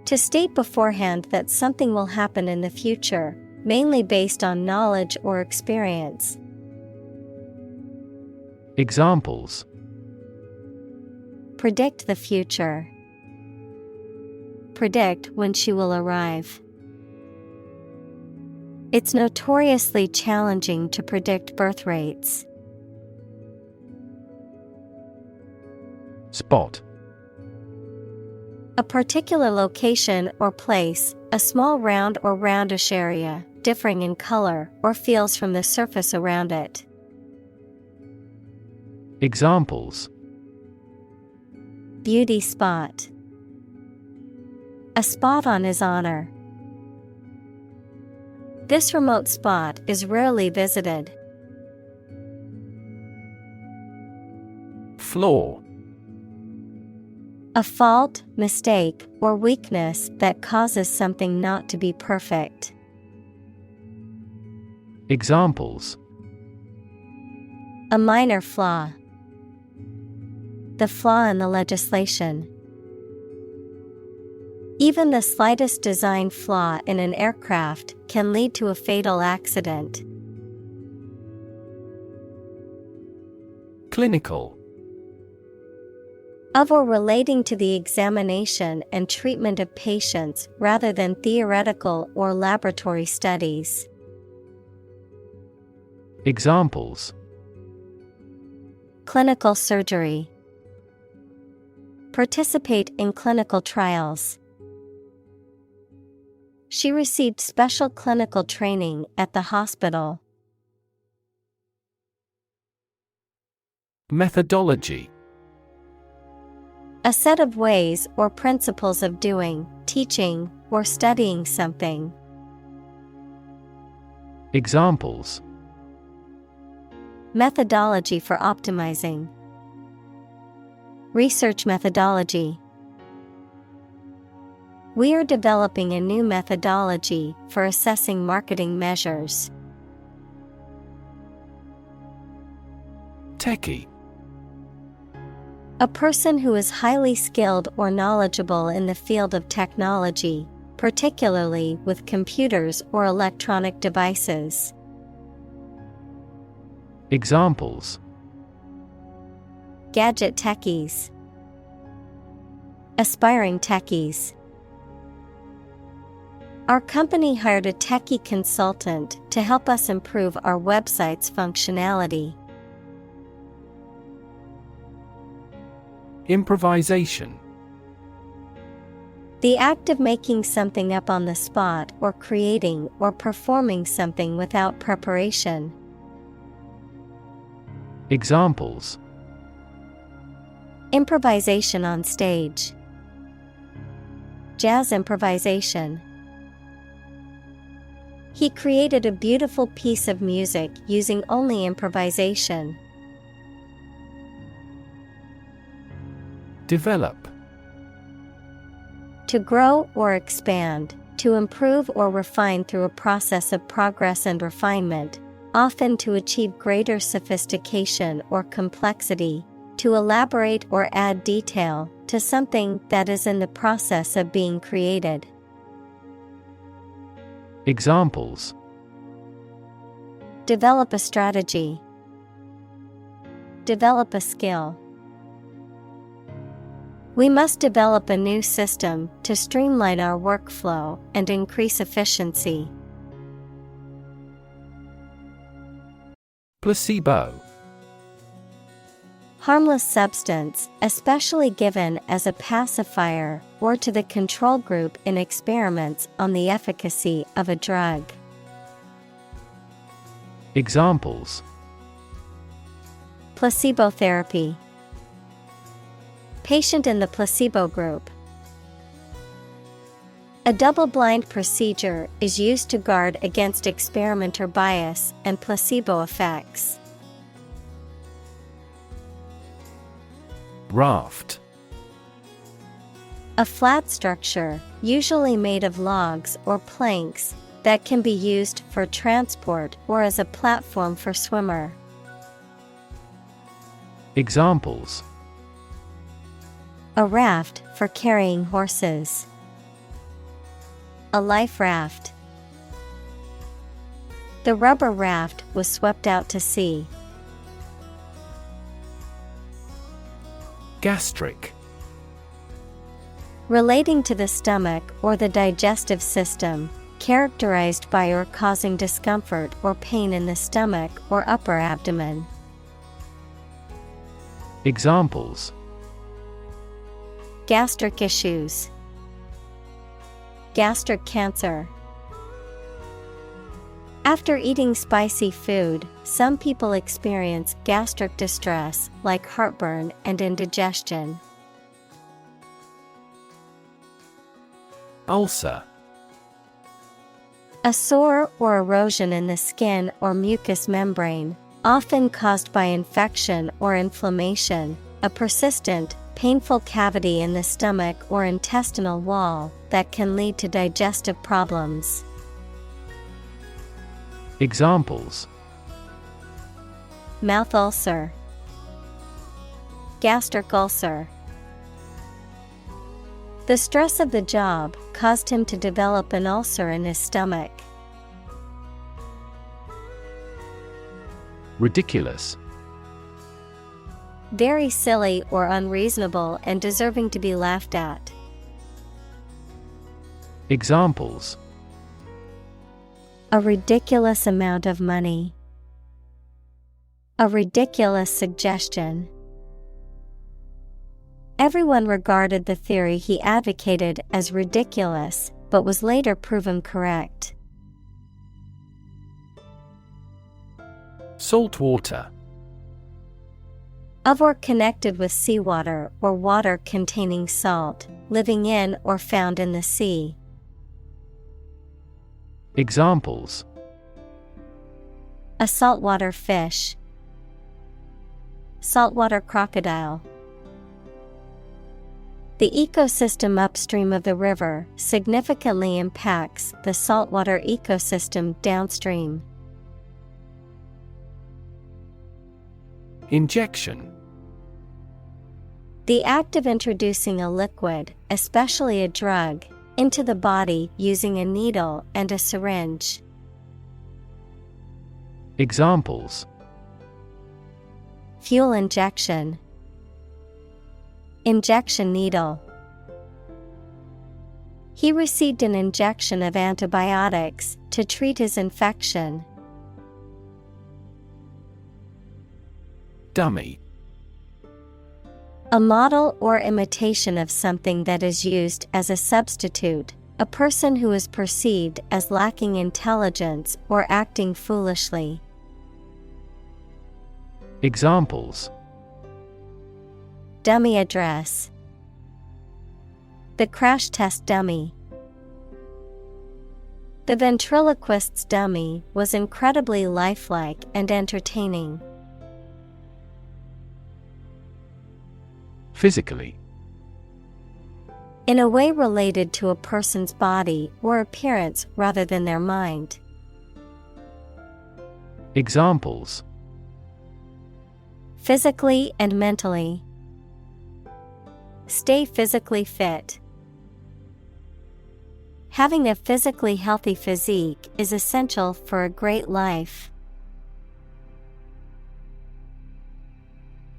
To state beforehand that something will happen in the future, mainly based on knowledge or experience. Examples. Predict the future. Predict when she will arrive. It's notoriously challenging to predict birth rates. Spot. A particular location or place, a small round or roundish area, differing in color or feels from the surface around it. Examples. Beauty spot. A spot on his honor. This remote spot is rarely visited. Flaw. A fault, mistake, or weakness that causes something not to be perfect. Examples. A minor flaw. The flaw in the legislation. Even the slightest design flaw in an aircraft can lead to a fatal accident. Clinical. Of or relating to the examination and treatment of patients rather than theoretical or laboratory studies. Examples. Clinical surgery. Participate in clinical trials. She received special clinical training at the hospital. Methodology. A set of ways or principles of doing, teaching, or studying something. Examples. Methodology for optimizing. Research methodology. We are developing a new methodology for assessing marketing measures. Techie. A person who is highly skilled or knowledgeable in the field of technology, particularly with computers or electronic devices. Examples. Gadget techies. Aspiring techies. Our company hired a techie consultant to help us improve our website's functionality. Improvisation. The act of making something up on the spot or creating or performing something without preparation. Examples. Improvisation on stage. Jazz improvisation. He created a beautiful piece of music using only improvisation. Develop. To grow or expand, to improve or refine through a process of progress and refinement, often to achieve greater sophistication or complexity, to elaborate or add detail to something that is in the process of being created. Examples: Develop a strategy. Develop a skill. We must develop a new system to streamline our workflow and increase efficiency. Placebo. Harmless substance, especially given as a pacifier or to the control group in experiments on the efficacy of a drug. Examples: Placebo therapy. Patient in the placebo group. A double-blind procedure is used to guard against experimenter bias and placebo effects. Raft. A flat structure, usually made of logs or planks, that can be used for transport or as a platform for swimmer. Examples: A raft for carrying horses. A life raft. The rubber raft was swept out to sea. Gastric. Relating to the stomach or the digestive system, characterized by or causing discomfort or pain in the stomach or upper abdomen. Examples: Gastric issues. Gastric cancer. After eating spicy food, some people experience gastric distress like heartburn and indigestion. Ulcer. A sore or erosion in the skin or mucous membrane, often caused by infection or inflammation, a persistent, painful cavity in the stomach or intestinal wall that can lead to digestive problems. Examples: Mouth ulcer. Gastric ulcer. The stress of the job caused him to develop an ulcer in his stomach. Ridiculous. Very silly or unreasonable and deserving to be laughed at. Examples: A ridiculous amount of money. A ridiculous suggestion. Everyone regarded the theory he advocated as ridiculous, but was later proven correct. Salt water. Of or connected with seawater or water containing salt, living in or found in the sea. Examples: A saltwater fish. Saltwater crocodile. The ecosystem upstream of the river significantly impacts the saltwater ecosystem downstream. Injection. The act of introducing a liquid, especially a drug, into the body using a needle and a syringe. Examples: Fuel injection. Injection needle. He received an injection of antibiotics to treat his infection. Dummy. A model or imitation of something that is used as a substitute, a person who is perceived as lacking intelligence or acting foolishly. Examples: Dummy address. The crash test dummy. The ventriloquist's dummy was incredibly lifelike and entertaining. Physically. In a way related to a person's body or appearance rather than their mind. Examples: physically and mentally. Stay physically fit. Having a physically healthy physique is essential for a great life.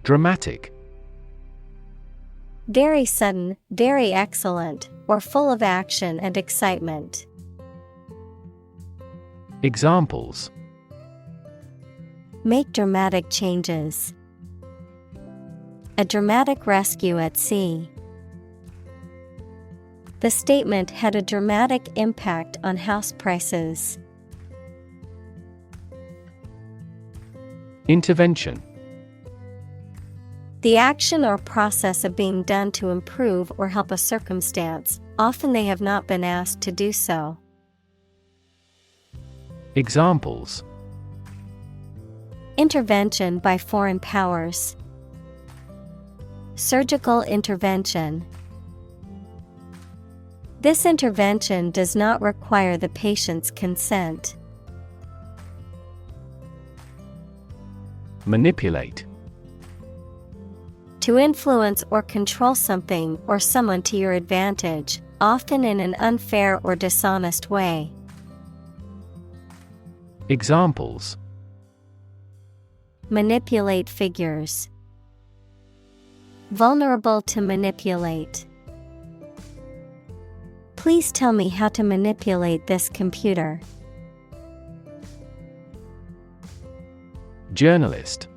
Dramatic. Very sudden, very excellent, or full of action and excitement. Examples: make dramatic changes. A dramatic rescue at sea. The statement had a dramatic impact on house prices. Intervention. The action or process of being done to improve or help a circumstance, often they have not been asked to do so. Examples: intervention by foreign powers. Surgical intervention. This intervention does not require the patient's consent. Manipulate. To influence or control something or someone to your advantage, often in an unfair or dishonest way. Examples: manipulate figures. Vulnerable to manipulate. Please tell me how to manipulate this computer. Journalist.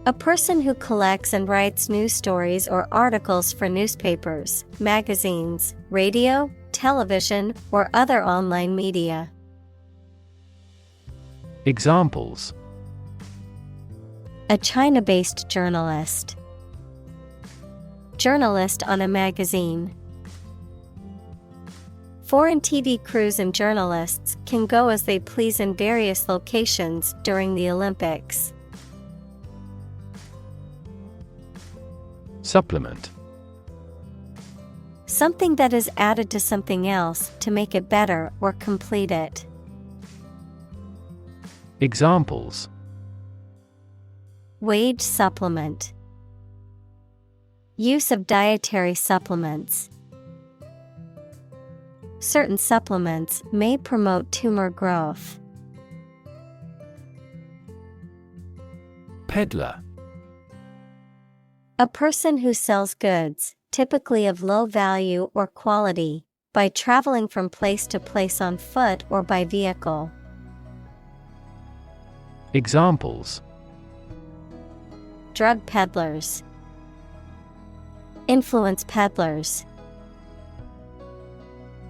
A person who collects and writes news stories or articles for newspapers, magazines, radio, television, or other online media. Examples: a China-based journalist. Journalist on a magazine. Foreign TV crews and journalists can go as they please in various locations during the Olympics. Supplement. Something that is added to something else to make it better or complete it. Examples: wage supplement. Use of dietary supplements. Certain supplements may promote tumor growth. Peddler. A person who sells goods, typically of low value or quality, by traveling from place to place on foot or by vehicle. Examples: drug peddlers. Influence peddlers.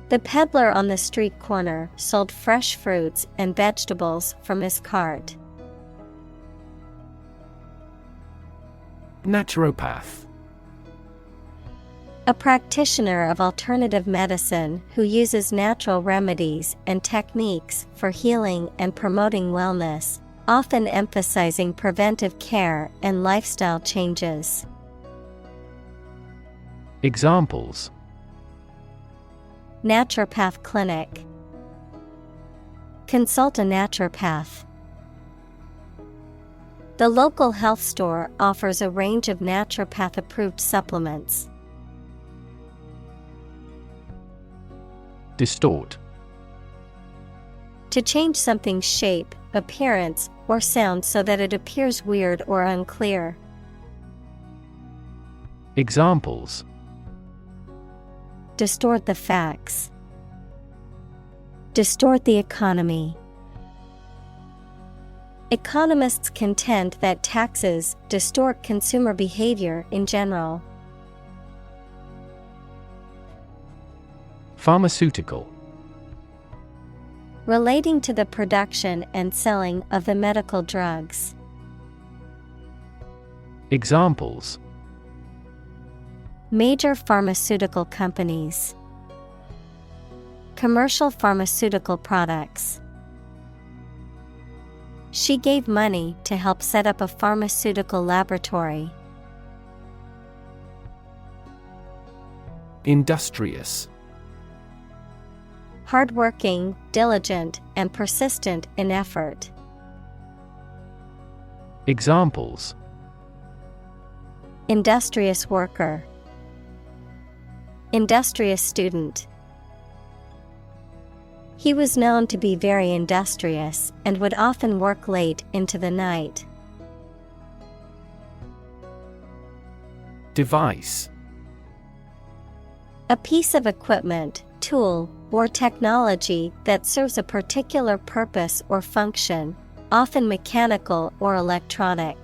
The peddler on the street corner sold fresh fruits and vegetables from his cart. Naturopath. A practitioner of alternative medicine who uses natural remedies and techniques for healing and promoting wellness, often emphasizing preventive care and lifestyle changes. Examples: naturopath clinic. Consult a naturopath. The local health store offers a range of naturopath-approved supplements. Distort. To change something's shape, appearance, or sound so that it appears weird or unclear. Examples: distort the facts. Distort the economy. Economists contend that taxes distort consumer behavior in general. Pharmaceutical. Relating to the production and selling of the medical drugs. Examples: major pharmaceutical companies, commercial pharmaceutical products. She gave money to help set up a pharmaceutical laboratory. Industrious. Hardworking, diligent, and persistent in effort. Examples: industrious worker, industrious student. He was known to be very industrious and would often work late into the night. Device. A piece of equipment, tool, or technology that serves a particular purpose or function, often mechanical or electronic.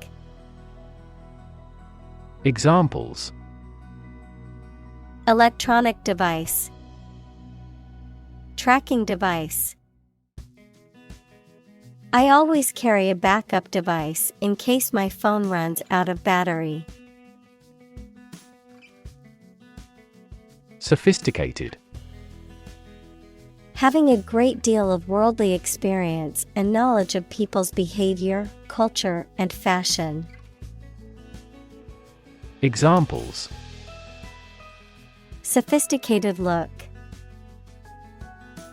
Examples: electronic device, tracking device. I always carry a backup device in case my phone runs out of battery. Sophisticated. Having a great deal of worldly experience and knowledge of people's behavior, culture, and fashion. Examples: sophisticated look,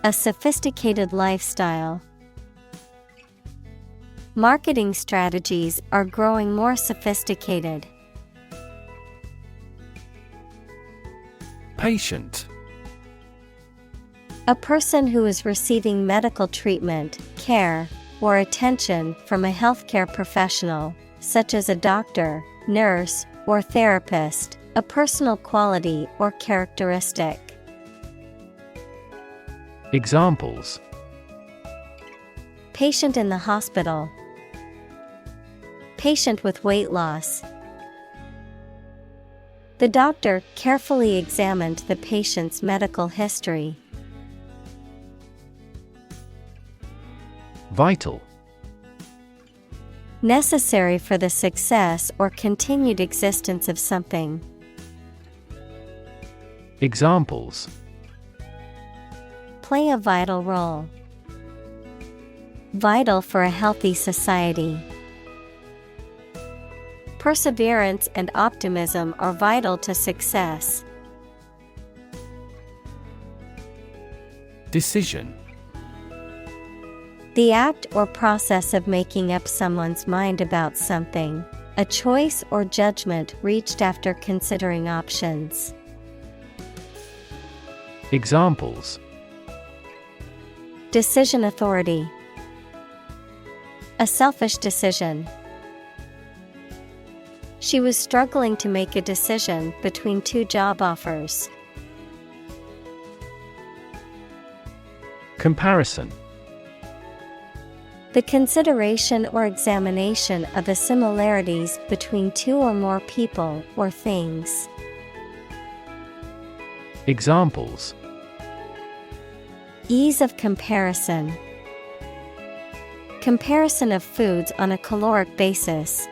a sophisticated lifestyle. Marketing strategies are growing more sophisticated. Patient. A person who is receiving medical treatment, care, or attention from a healthcare professional, such as a doctor, nurse, or therapist, a personal quality or characteristic. Examples: patient in the hospital, patient with weight loss. The doctor carefully examined the patient's medical history. Vital. Necessary for the success or continued existence of something. Examples: play a vital role, vital for a healthy society. Perseverance and optimism are vital to success. Decision. The act or process of making up someone's mind about something, a choice or judgment reached after considering options. Examples: decision authority, a selfish decision. She was struggling to make a decision between two job offers. Comparison. The consideration or examination of the similarities between two or more people or things. Examples: ease of comparison, comparison of foods on a caloric basis.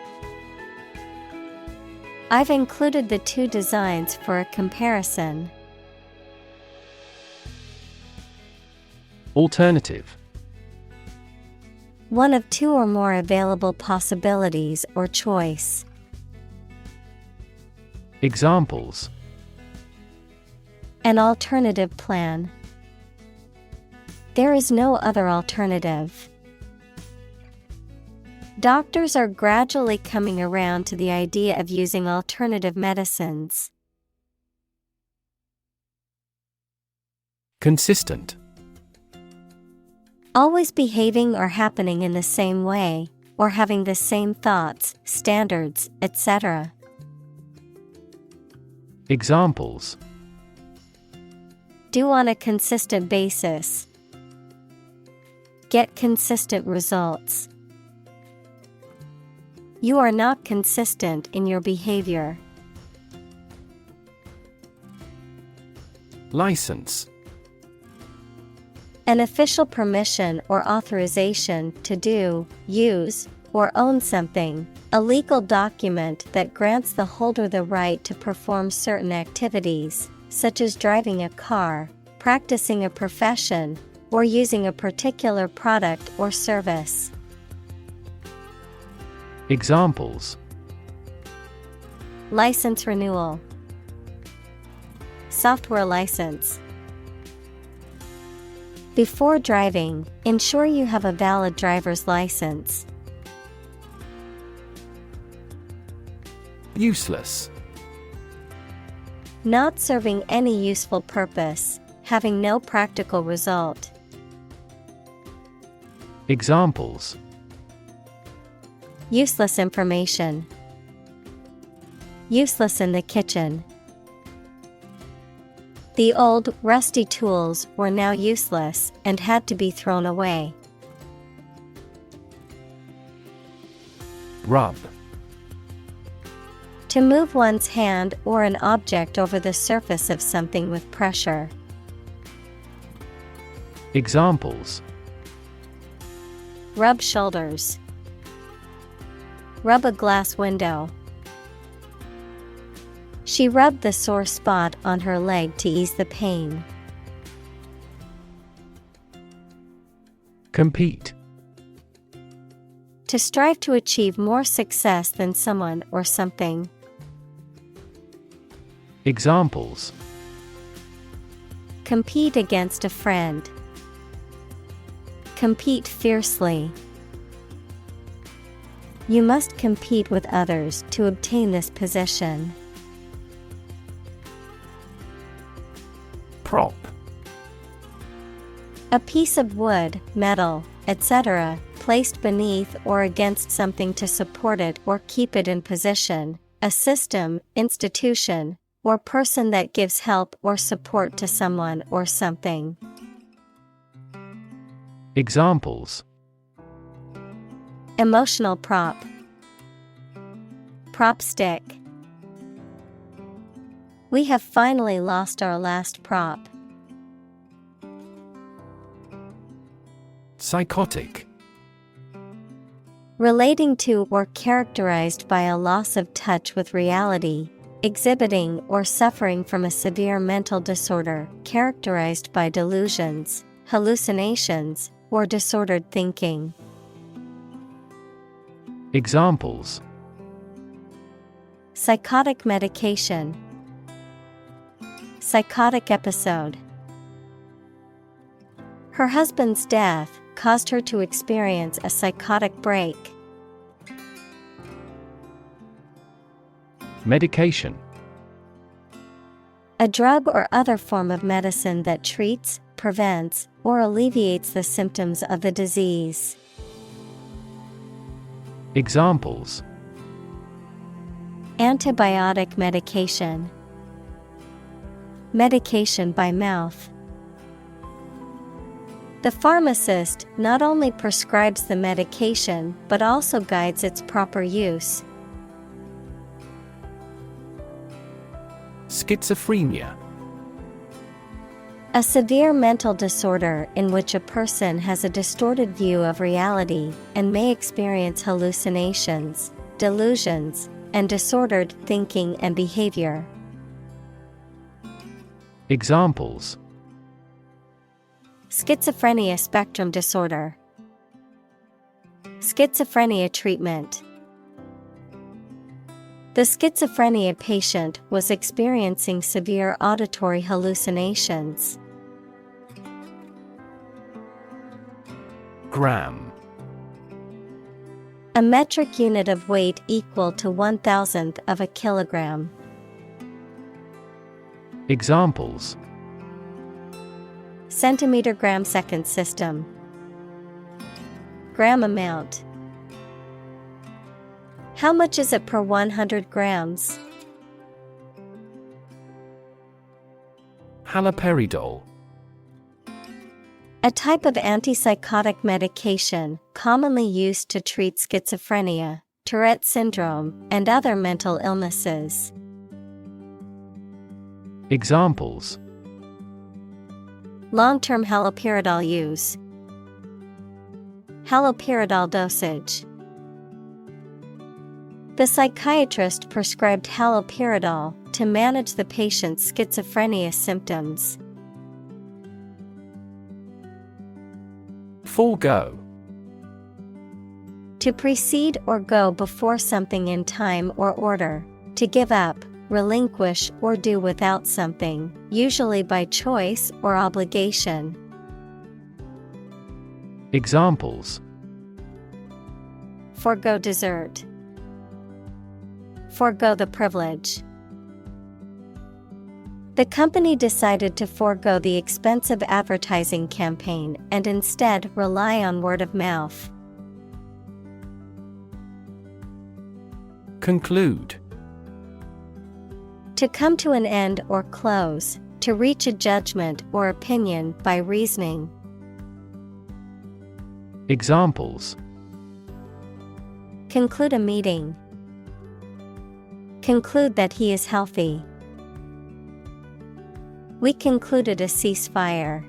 I've included the two designs for a comparison. Alternative. One of two or more available possibilities or choice. Examples: an alternative plan. There is no other alternative. Doctors are gradually coming around to the idea of using alternative medicines. Consistent. Always behaving or happening in the same way, or having the same thoughts, standards, etc. Examples: do on a consistent basis. Get consistent results. You are not consistent in your behavior. License. An official permission or authorization to do, use, or own something, a legal document that grants the holder the right to perform certain activities, such as driving a car, practicing a profession, or using a particular product or service. Examples: License renewal, software license. Before driving, ensure you have a valid driver's license. Useless. Not serving any useful purpose, having no practical result. Examples: Useless information, useless in the kitchen. The old, rusty tools were now useless and had to be thrown away. Rub. To move one's hand or an object over the surface of something with pressure. Examples: Rub shoulders, rub a glass window. She rubbed the sore spot on her leg to ease the pain. Compete. To strive to achieve more success than someone or something. Examples: Compete against a friend. Compete fiercely. You must compete with others to obtain this position. Prop. A piece of wood, metal, etc., placed beneath or against something to support it or keep it in position, a system, institution, or person that gives help or support to someone or something. Examples: Emotional prop, prop stick. We have finally lost our last prop. Psychotic. Relating to or characterized by a loss of touch with reality, exhibiting or suffering from a severe mental disorder characterized by delusions, hallucinations, or disordered thinking. Examples: Psychotic medication, psychotic episode. Her husband's death caused her to experience a psychotic break. Medication. A drug or other form of medicine that treats, prevents, or alleviates the symptoms of the disease. Examples: Antibiotic medication, medication by mouth. The pharmacist not only prescribes the medication but also guides its proper use. Schizophrenia. A severe mental disorder in which a person has a distorted view of reality and may experience hallucinations, delusions, and disordered thinking and behavior. Examples: Schizophrenia spectrum disorder, schizophrenia treatment. The schizophrenia patient was experiencing severe auditory hallucinations. Gram. A metric unit of weight equal to 1/1000th of a kilogram. Examples: Centimeter gram second system. Gram amount. How much is it per 100 grams? Haloperidol. A type of antipsychotic medication commonly used to treat schizophrenia, Tourette syndrome, and other mental illnesses. Examples: Long-term haloperidol use. Haloperidol dosage. The psychiatrist prescribed haloperidol to manage the patient's schizophrenia symptoms. Forego. To precede or go before something in time or order. To give up, relinquish or do without something, usually by choice or obligation. Examples: Forgo dessert. Forgo the privilege. The company decided to forego the expensive advertising campaign and instead rely on word of mouth. Conclude. To come to an end or close, to reach a judgment or opinion by reasoning. Examples: Conclude a meeting. Conclude that he is healthy. We concluded a ceasefire.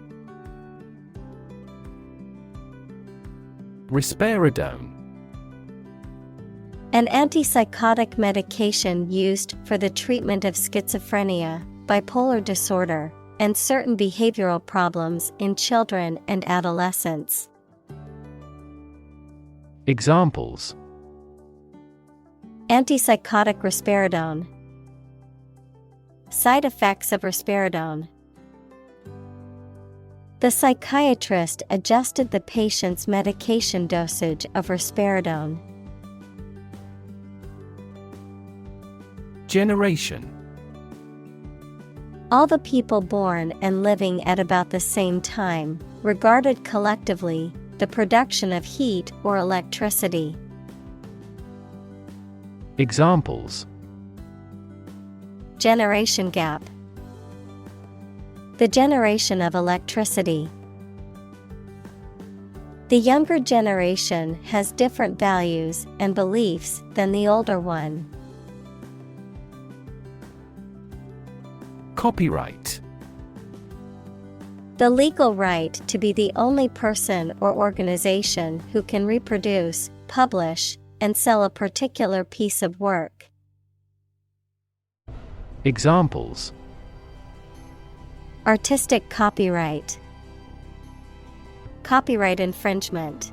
Risperidone. An antipsychotic medication used for the treatment of schizophrenia, bipolar disorder, and certain behavioral problems in children and adolescents. Examples: Antipsychotic risperidone. Side effects of risperidone. The psychiatrist adjusted the patient's medication dosage of risperidone. Generation. All the people born and living at about the same time, regarded collectively, the production of heat or electricity. Examples: Generation gap. The generation of electricity. The younger generation has different values and beliefs than the older one. Copyright. The legal right to be the only person or organization who can reproduce, publish, and sell a particular piece of work. Examples: Artistic copyright. Copyright infringement.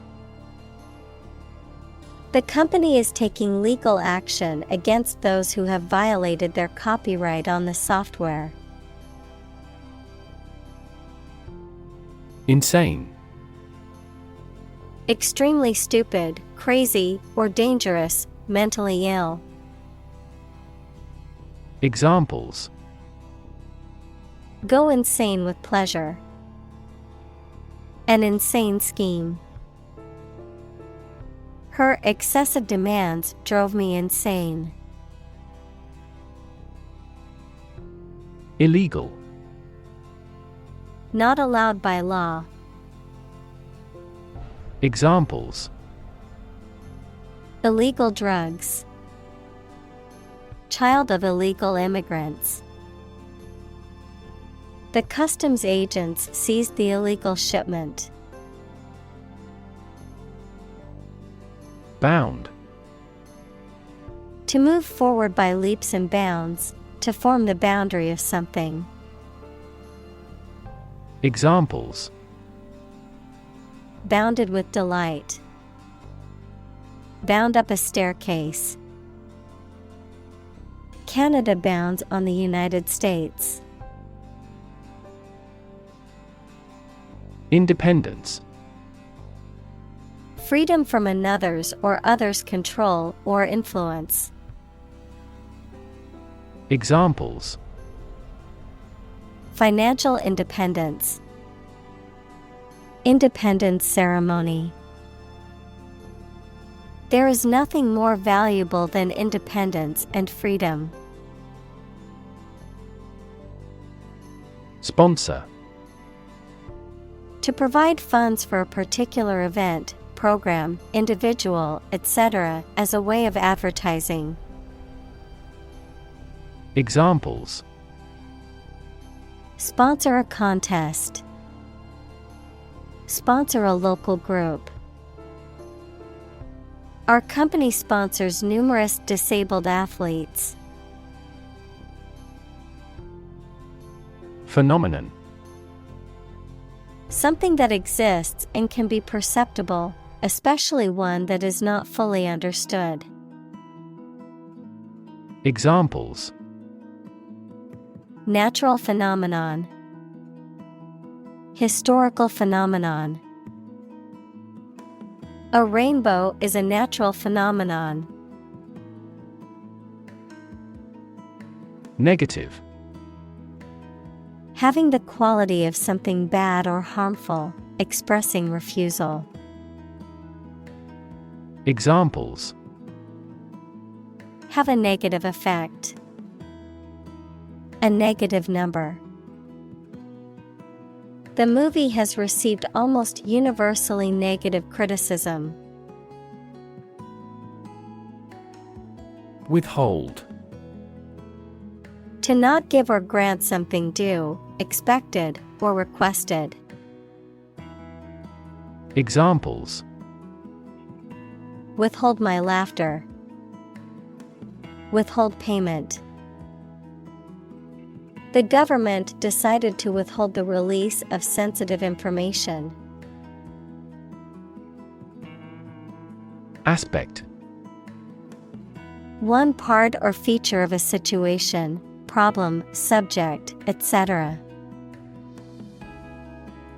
The company is taking legal action against those who have violated their copyright on the software. Insane. Extremely stupid, crazy, or dangerous, mentally ill. Examples: Go insane with pleasure. An insane scheme. Her excessive demands drove me insane. Illegal. Not allowed by law. Examples: Illegal drugs. Child of illegal immigrants. The customs agents seized the illegal shipment. Bound. To move forward by leaps and bounds, to form the boundary of something. Examples: Bounded with delight. Bound up a staircase. Canada bounds on the United States. Independence. Freedom from another's or others' control or influence. Examples: Financial independence. Independence ceremony. There is nothing more valuable than independence and freedom. Sponsor. To provide funds for a particular event, program, individual, etc., as a way of advertising. Examples: Sponsor a contest. Sponsor a local group. Our company sponsors numerous disabled athletes. Phenomenon. Something that exists and can be perceptible, especially one that is not fully understood. Examples: Natural phenomenon. Historical phenomenon. A rainbow is a natural phenomenon. Negative. Having the quality of something bad or harmful, expressing refusal. Examples: Have a negative effect. A negative number. The movie has received almost universally negative criticism. Withhold. To not give or grant something due, expected, or requested. Examples: Withhold my laughter. Withhold payment. The government decided to withhold the release of sensitive information. Aspect. One part or feature of a situation, problem, subject, etc.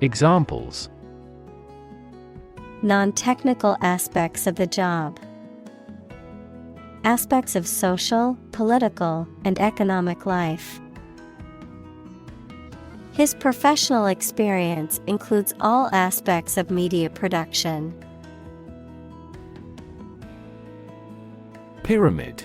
Examples: Non-technical aspects of the job. Aspects of social, political, and economic life. His professional experience includes all aspects of media production. Pyramid.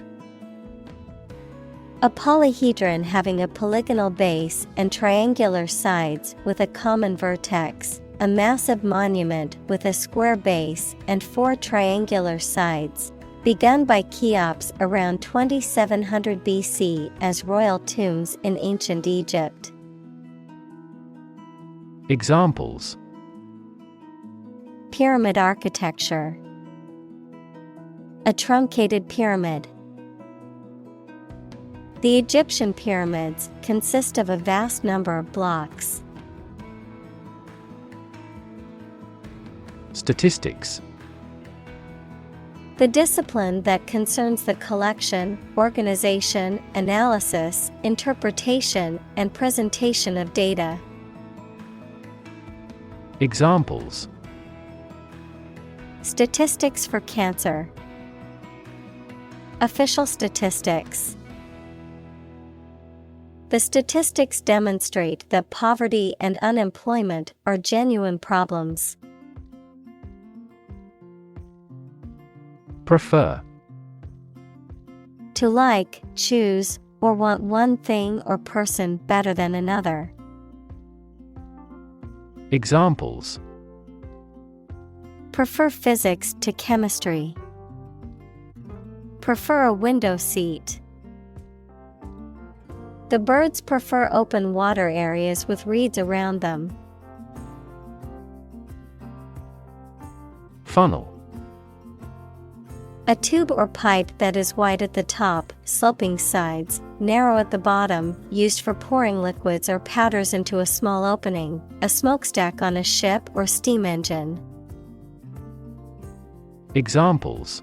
A polyhedron having a polygonal base and triangular sides with a common vertex. A massive monument with a square base and 4 triangular sides. Begun by Cheops around 2700 BC as royal tombs in ancient Egypt. Examples: Pyramid architecture. A truncated pyramid. The Egyptian pyramids consist of a vast number of blocks. Statistics. The discipline that concerns the collection, organization, analysis, interpretation, and presentation of data. Examples: Statistics for cancer. Official statistics. The statistics demonstrate that poverty and unemployment are genuine problems. Prefer. To like, choose, or want one thing or person better than another. Examples: Prefer physics to chemistry. Prefer a window seat. The birds prefer open water areas with reeds around them. Funnel. A tube or pipe that is wide at the top, sloping sides, narrow at the bottom, used for pouring liquids or powders into a small opening, a smokestack on a ship or steam engine. Examples: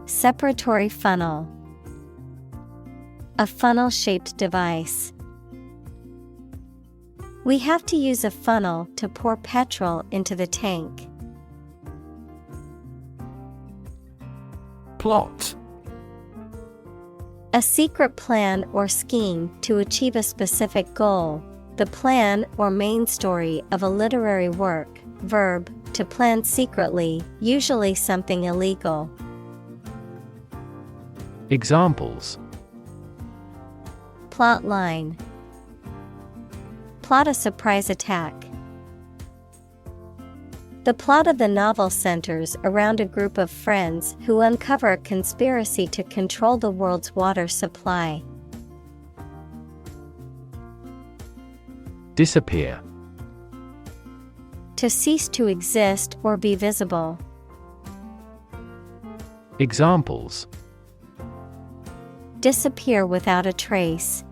Separatory funnel. A funnel-shaped device. We have to use a funnel to pour petrol into the tank. Plot. A secret plan or scheme to achieve a specific goal. The plan or main story of a literary work. Verb, to plan secretly, usually something illegal. Examples: Plot line. Plot a surprise attack. The plot of the novel centers around a group of friends who uncover a conspiracy to control the world's water supply. Disappear. To cease to exist or be visible. Examples: disappear without a trace.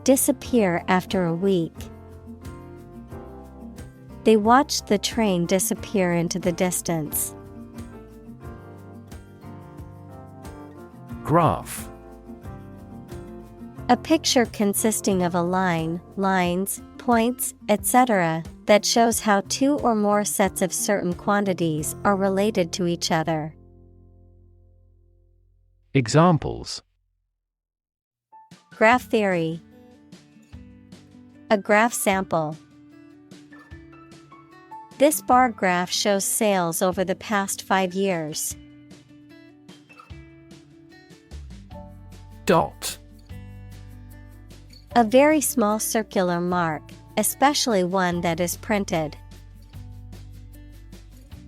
Disappear after a week. They watched the train disappear into the distance. Graph. A picture consisting of a line, lines, points, etc., that shows how two or more sets of certain quantities are related to each other. Examples: Graph theory. A graph sample. This bar graph shows sales over the past 5 years. Dot. A very small circular mark, especially one that is printed.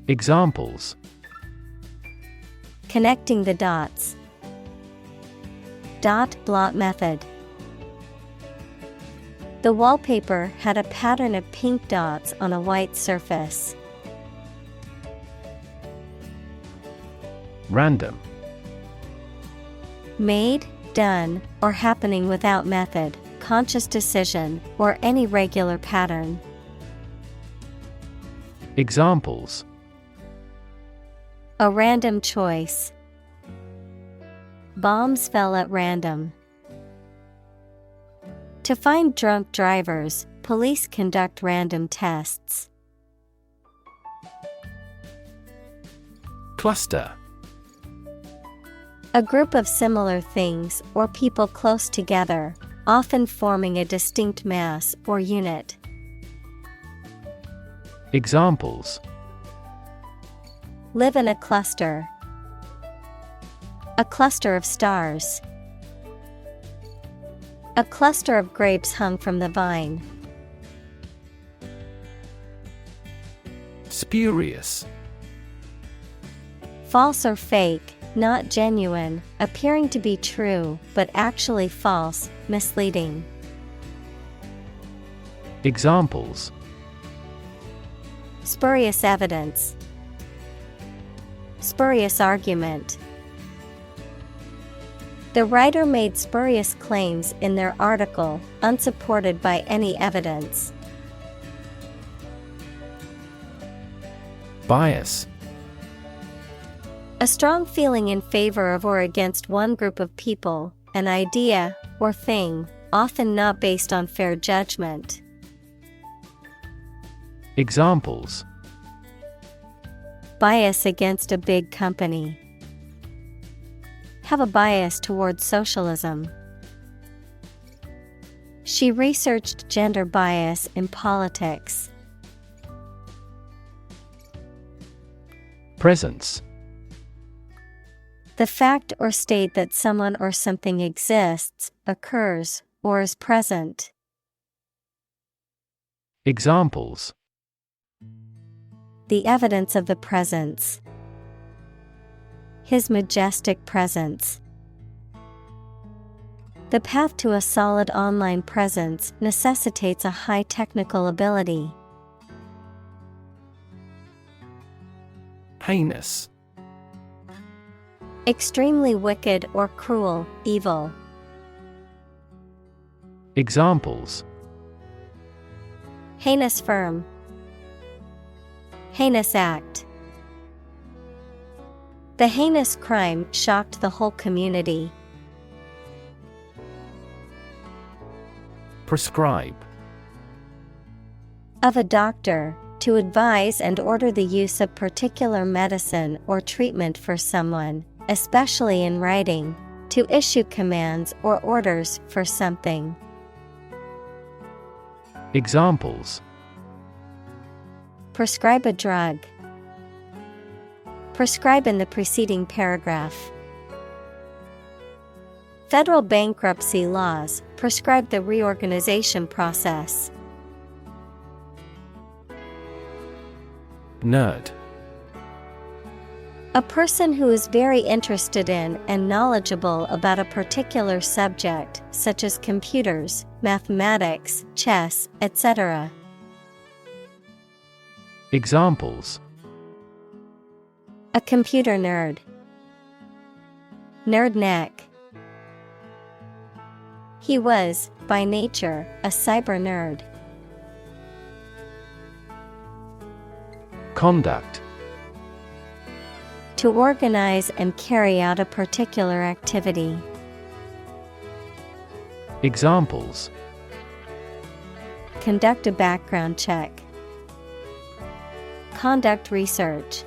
Examples: Connecting the dots. Dot blot method. The wallpaper had a pattern of pink dots on a white surface. Random. Made, done, or happening without method, conscious decision, or any regular pattern. Examples: A random choice. Bombs fell at random. To find drunk drivers, police conduct random tests. Cluster. A group of similar things or people close together, often forming a distinct mass or unit. Examples: Live in a cluster. A cluster of stars. A cluster of grapes hung from the vine. Spurious. False or fake, not genuine, appearing to be true, but actually false, misleading. Examples: Spurious evidence. Spurious argument. The writer made spurious claims in their article, unsupported by any evidence. Bias. A strong feeling in favor of or against one group of people, an idea, or thing, often not based on fair judgment. Examples: Bias against a big company. Have a bias towards socialism. She researched gender bias in politics. Presence. The fact or state that someone or something exists, occurs, or is present. Examples: The evidence of the presence. His majestic presence. The path to a solid online presence necessitates a high technical ability. Heinous. Extremely wicked or cruel, evil. Examples: Heinous firm. Heinous act. The heinous crime shocked the whole community. Prescribe. Of a doctor, to advise and order the use of particular medicine or treatment for someone, especially in writing, to issue commands or orders for something. Examples: Prescribe a drug. Prescribe in the preceding paragraph. Federal bankruptcy laws prescribe the reorganization process. Nerd. A person who is very interested in and knowledgeable about a particular subject, such as computers, mathematics, chess, etc. Examples: A computer nerd. Nerd neck. He was, by nature, a cyber nerd. Conduct. To organize and carry out a particular activity. Examples. Conduct a background check. Conduct research.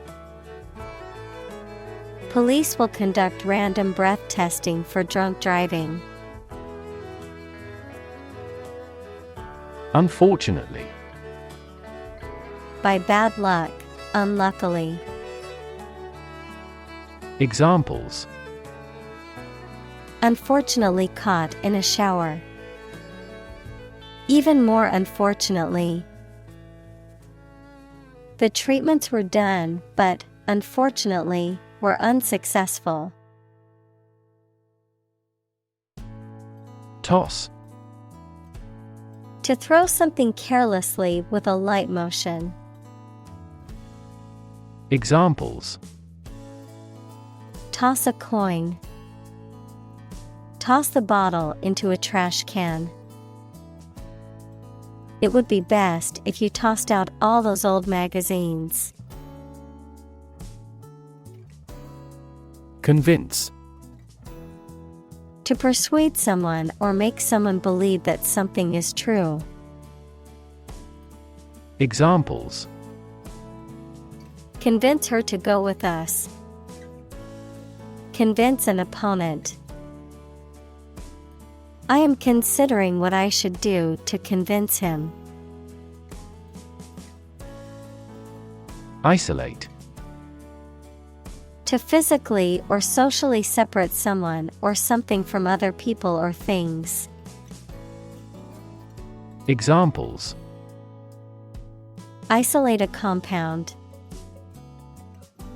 Police will conduct random breath testing for drunk driving. Unfortunately. By bad luck, unluckily. Examples. Unfortunately caught in a shower. Even more unfortunately. The treatments were done, but, unfortunately, were unsuccessful. Toss. To throw something carelessly with a light motion. Examples. Toss a coin. Toss the bottle into a trash can. It would be best if you tossed out all those old magazines. Convince. To persuade someone or make someone believe that something is true. Examples. Convince her to go with us. Convince an opponent. I am considering what I should do to convince him. Isolate. To physically or socially separate someone or something from other people or things. Examples. Isolate a compound.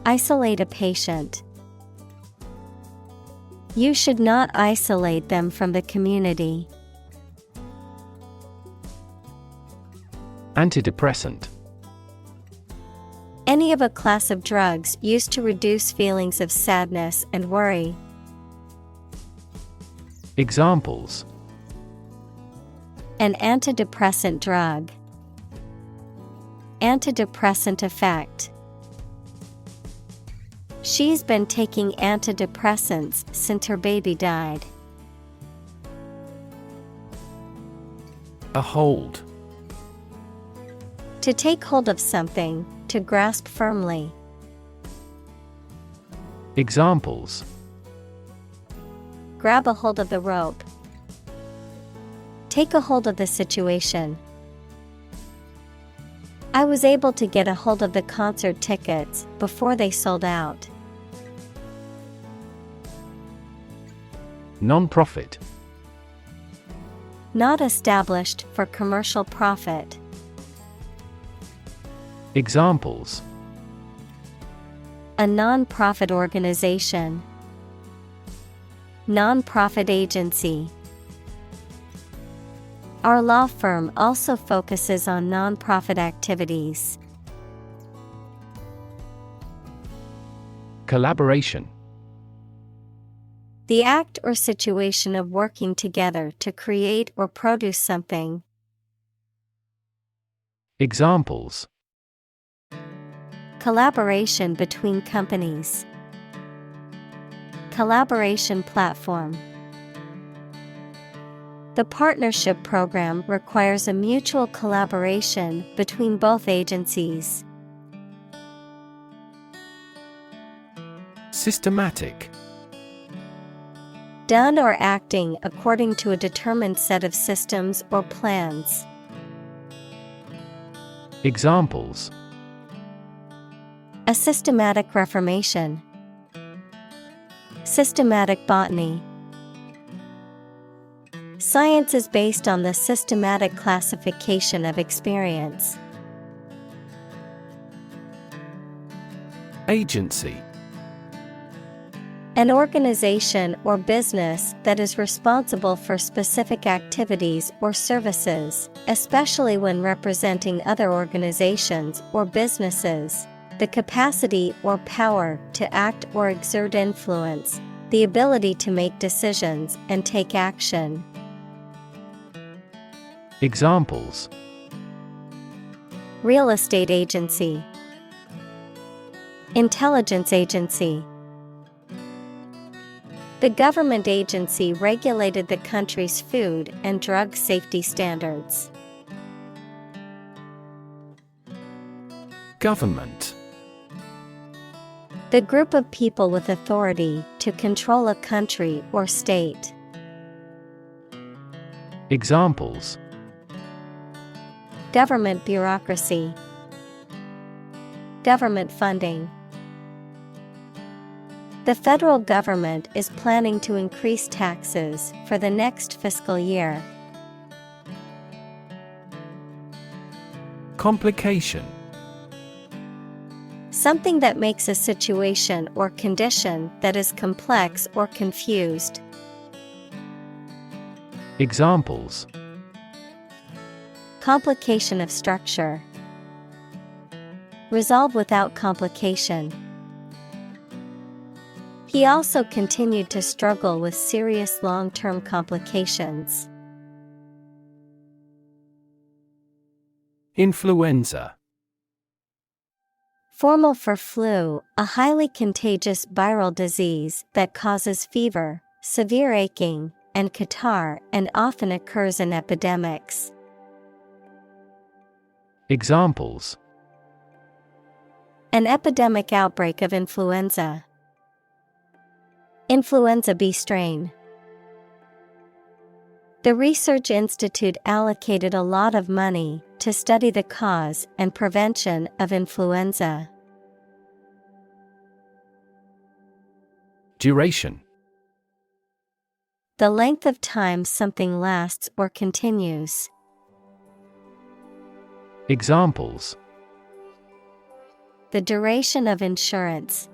Isolate a patient. You should not isolate them from the community. Antidepressant. Any of a class of drugs used to reduce feelings of sadness and worry. Examples. An antidepressant drug. Antidepressant effect. She's been taking antidepressants since her baby died. A hold. To take hold of something, to grasp firmly. Examples. Grab a hold of the rope. Take a hold of the situation. I was able to get a hold of the concert tickets before they sold out. Non-profit. Not established for commercial profit. Examples. A non-profit organization. Non-profit agency. Our law firm also focuses on non-profit activities. Collaboration. The act or situation of working together to create or produce something. Examples. Collaboration between companies. Collaboration platform. The partnership program requires a mutual collaboration between both agencies. Systematic. Done or acting according to a determined set of systems or plans. Examples. A systematic reformation. Systematic botany. Science is based on the systematic classification of experience. Agency. An organization or business that is responsible for specific activities or services, especially when representing other organizations or businesses. The capacity or power to act or exert influence, the ability to make decisions and take action. Examples: Real estate agency, intelligence agency. The government agency regulated the country's food and drug safety standards. Government. The group of people with authority to control a country or state. Examples: Government bureaucracy, government funding. The federal government is planning to increase taxes for the next fiscal year. Complication. Something that makes a situation or condition that is complex or confused. Examples: Complication of structure. Resolve without complication. He also continued to struggle with serious long-term complications. Influenza. Formal for flu, a highly contagious viral disease that causes fever, severe aching, and catarrh and often occurs in epidemics. Examples: An epidemic outbreak of influenza. Influenza B strain. The research institute allocated a lot of money to study the cause and prevention of influenza. Duration. The length of time something lasts or continues. Examples: The duration of insurance.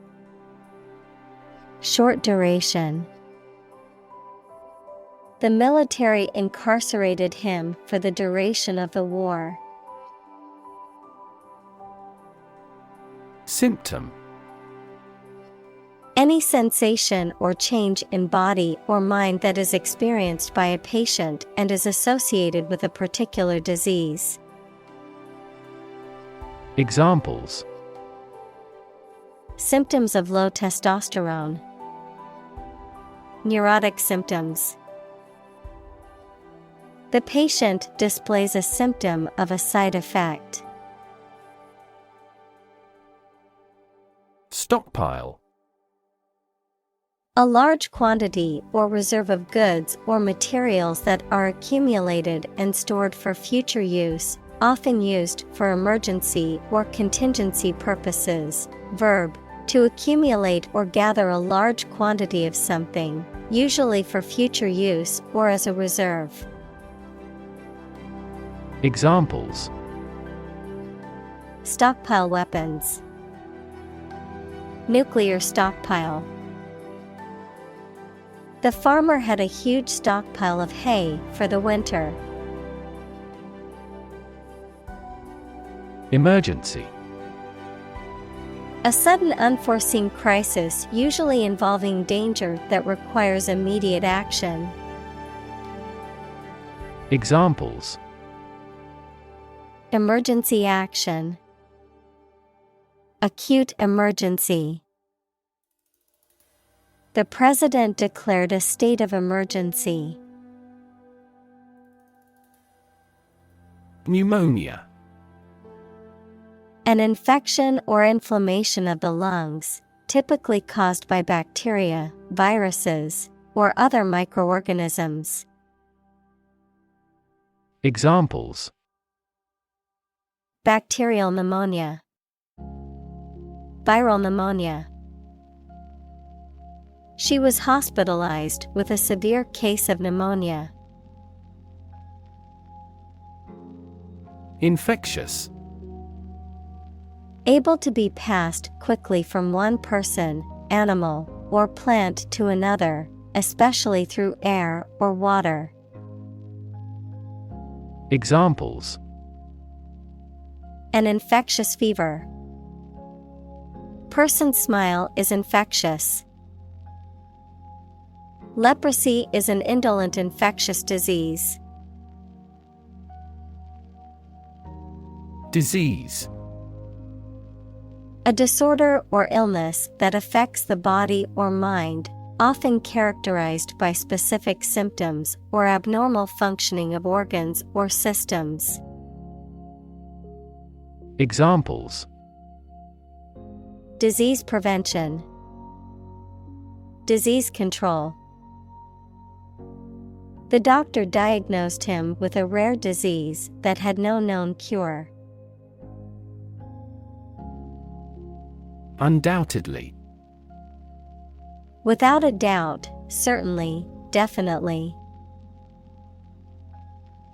Short duration. The military incarcerated him for the duration of the war. Symptom. Any sensation or change in body or mind that is experienced by a patient and is associated with a particular disease. Examples: Symptoms of low testosterone. Neurotic symptoms. The patient displays a symptom of a side effect. Stockpile. A large quantity or reserve of goods or materials that are accumulated and stored for future use, often used for emergency or contingency purposes. Verb: to accumulate or gather a large quantity of something, usually for future use or as a reserve. Examples: Stockpile weapons. Nuclear stockpile. The farmer had a huge stockpile of hay for the winter. Emergency. A sudden unforeseen crisis usually involving danger that requires immediate action. Examples: Emergency action. Acute emergency. The president declared a state of emergency. Pneumonia. An infection or inflammation of the lungs, typically caused by bacteria, viruses, or other microorganisms. Examples: Bacterial pneumonia. Viral pneumonia. She was hospitalized with a severe case of pneumonia. Infectious. Able to be passed quickly from one person, animal, or plant to another, especially through air or water. Examples: An infectious fever. Person's smile is infectious. Leprosy is an indolent infectious disease. Disease. A disorder or illness that affects the body or mind, often characterized by specific symptoms or abnormal functioning of organs or systems. Examples: Disease prevention, disease control. The doctor diagnosed him with a rare disease that had no known cure. Undoubtedly. Without a doubt, certainly, definitely.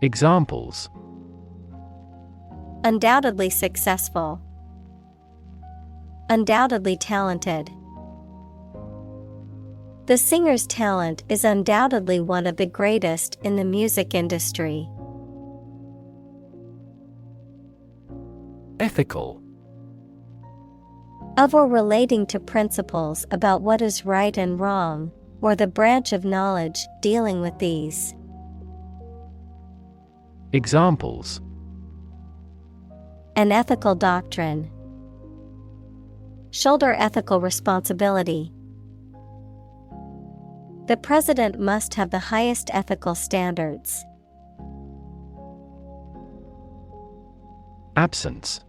Examples: Undoubtedly successful, undoubtedly talented. The singer's talent is undoubtedly one of the greatest in the music industry. Ethical. Of or relating to principles about what is right and wrong, or the branch of knowledge dealing with these. Examples: An ethical doctrine. Shoulder ethical responsibility. The president must have the highest ethical standards. Absence.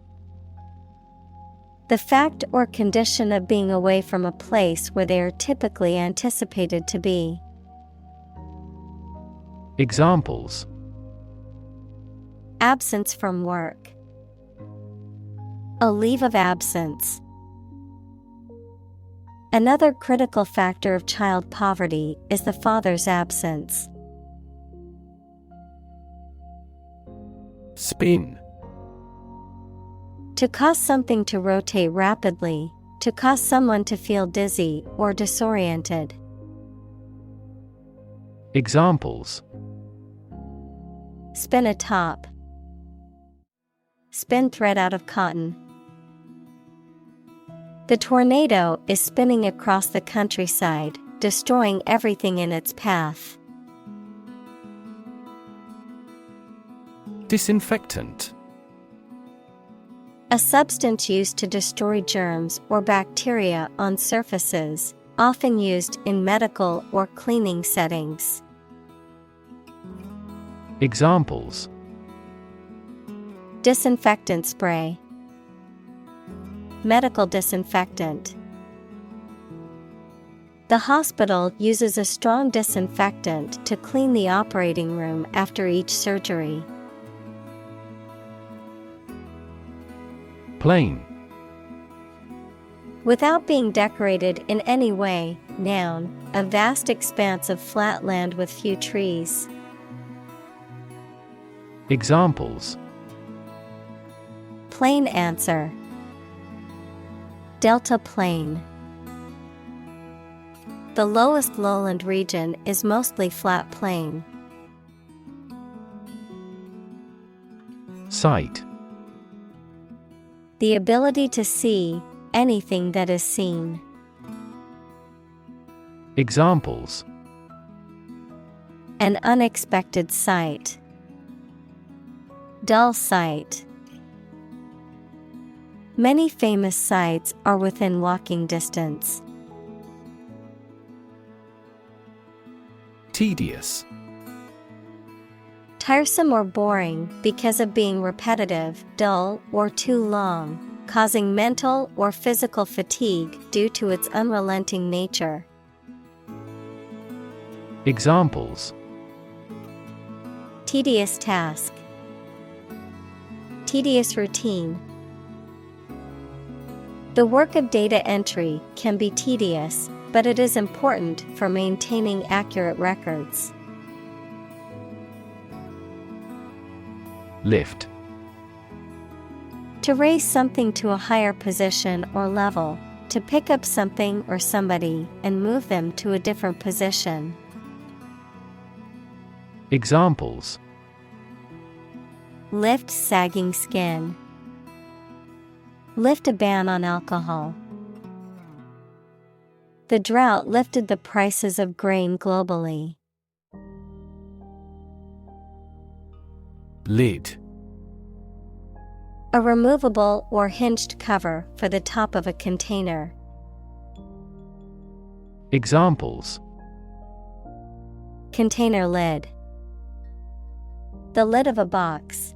The fact or condition of being away from a place where they are typically anticipated to be. Examples: Absence from work. A leave of absence. Another critical factor of child poverty is the father's absence. Spin. To cause something to rotate rapidly, to cause someone to feel dizzy or disoriented. Examples: Spin a top. Spin thread out of cotton. The tornado is spinning across the countryside, destroying everything in its path. Disinfectant. A substance used to destroy germs or bacteria on surfaces, often used in medical or cleaning settings. Examples: Disinfectant spray. Medical disinfectant. The hospital uses a strong disinfectant to clean the operating room after each surgery. Plain. Without being decorated in any way, noun, a vast expanse of flat land with few trees. Examples: Plain answer. Delta plain. The lowest lowland region is mostly flat plain. Sight. The ability to see anything that is seen. Examples: An unexpected sight. Dull sight. Many famous sites are within walking distance. Tedious. Tiresome or boring because of being repetitive, dull, or too long, causing mental or physical fatigue due to its unrelenting nature. Examples: Tedious task. Tedious routine. The work of data entry can be tedious, but it is important for maintaining accurate records. Lift. To raise something to a higher position or level, to pick up something or somebody and move them to a different position. Examples: Lift sagging skin. Lift a ban on alcohol. The drought lifted the prices of grain globally. Lid. A removable or hinged cover for the top of a container. Examples: Container lid. The lid of a box.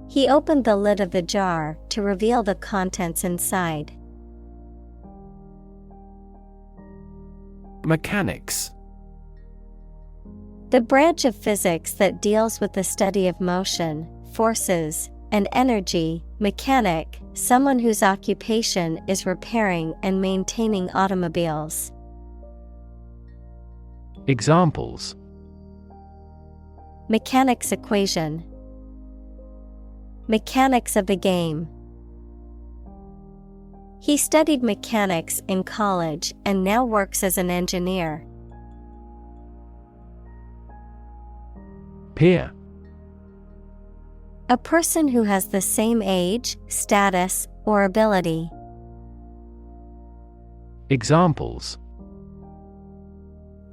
He opened the lid of the jar to reveal the contents inside. Mechanics. The branch of physics that deals with the study of motion, forces, and energy. Mechanic, someone whose occupation is repairing and maintaining automobiles. Examples: Mechanics equation. Mechanics of the game. He studied mechanics in college and now works as an engineer. Peer. A person who has the same age, status, or ability. Examples: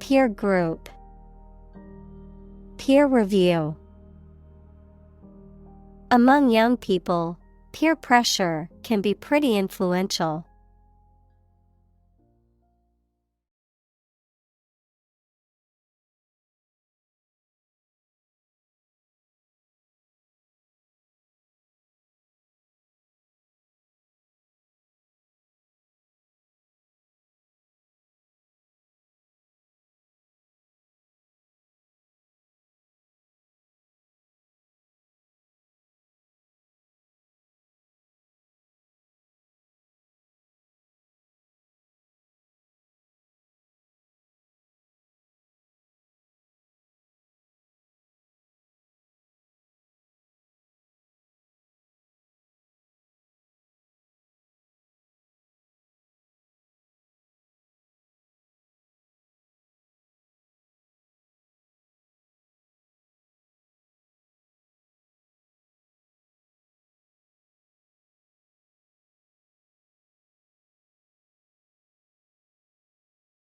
Peer group. Peer review. Among young people, peer pressure can be pretty influential.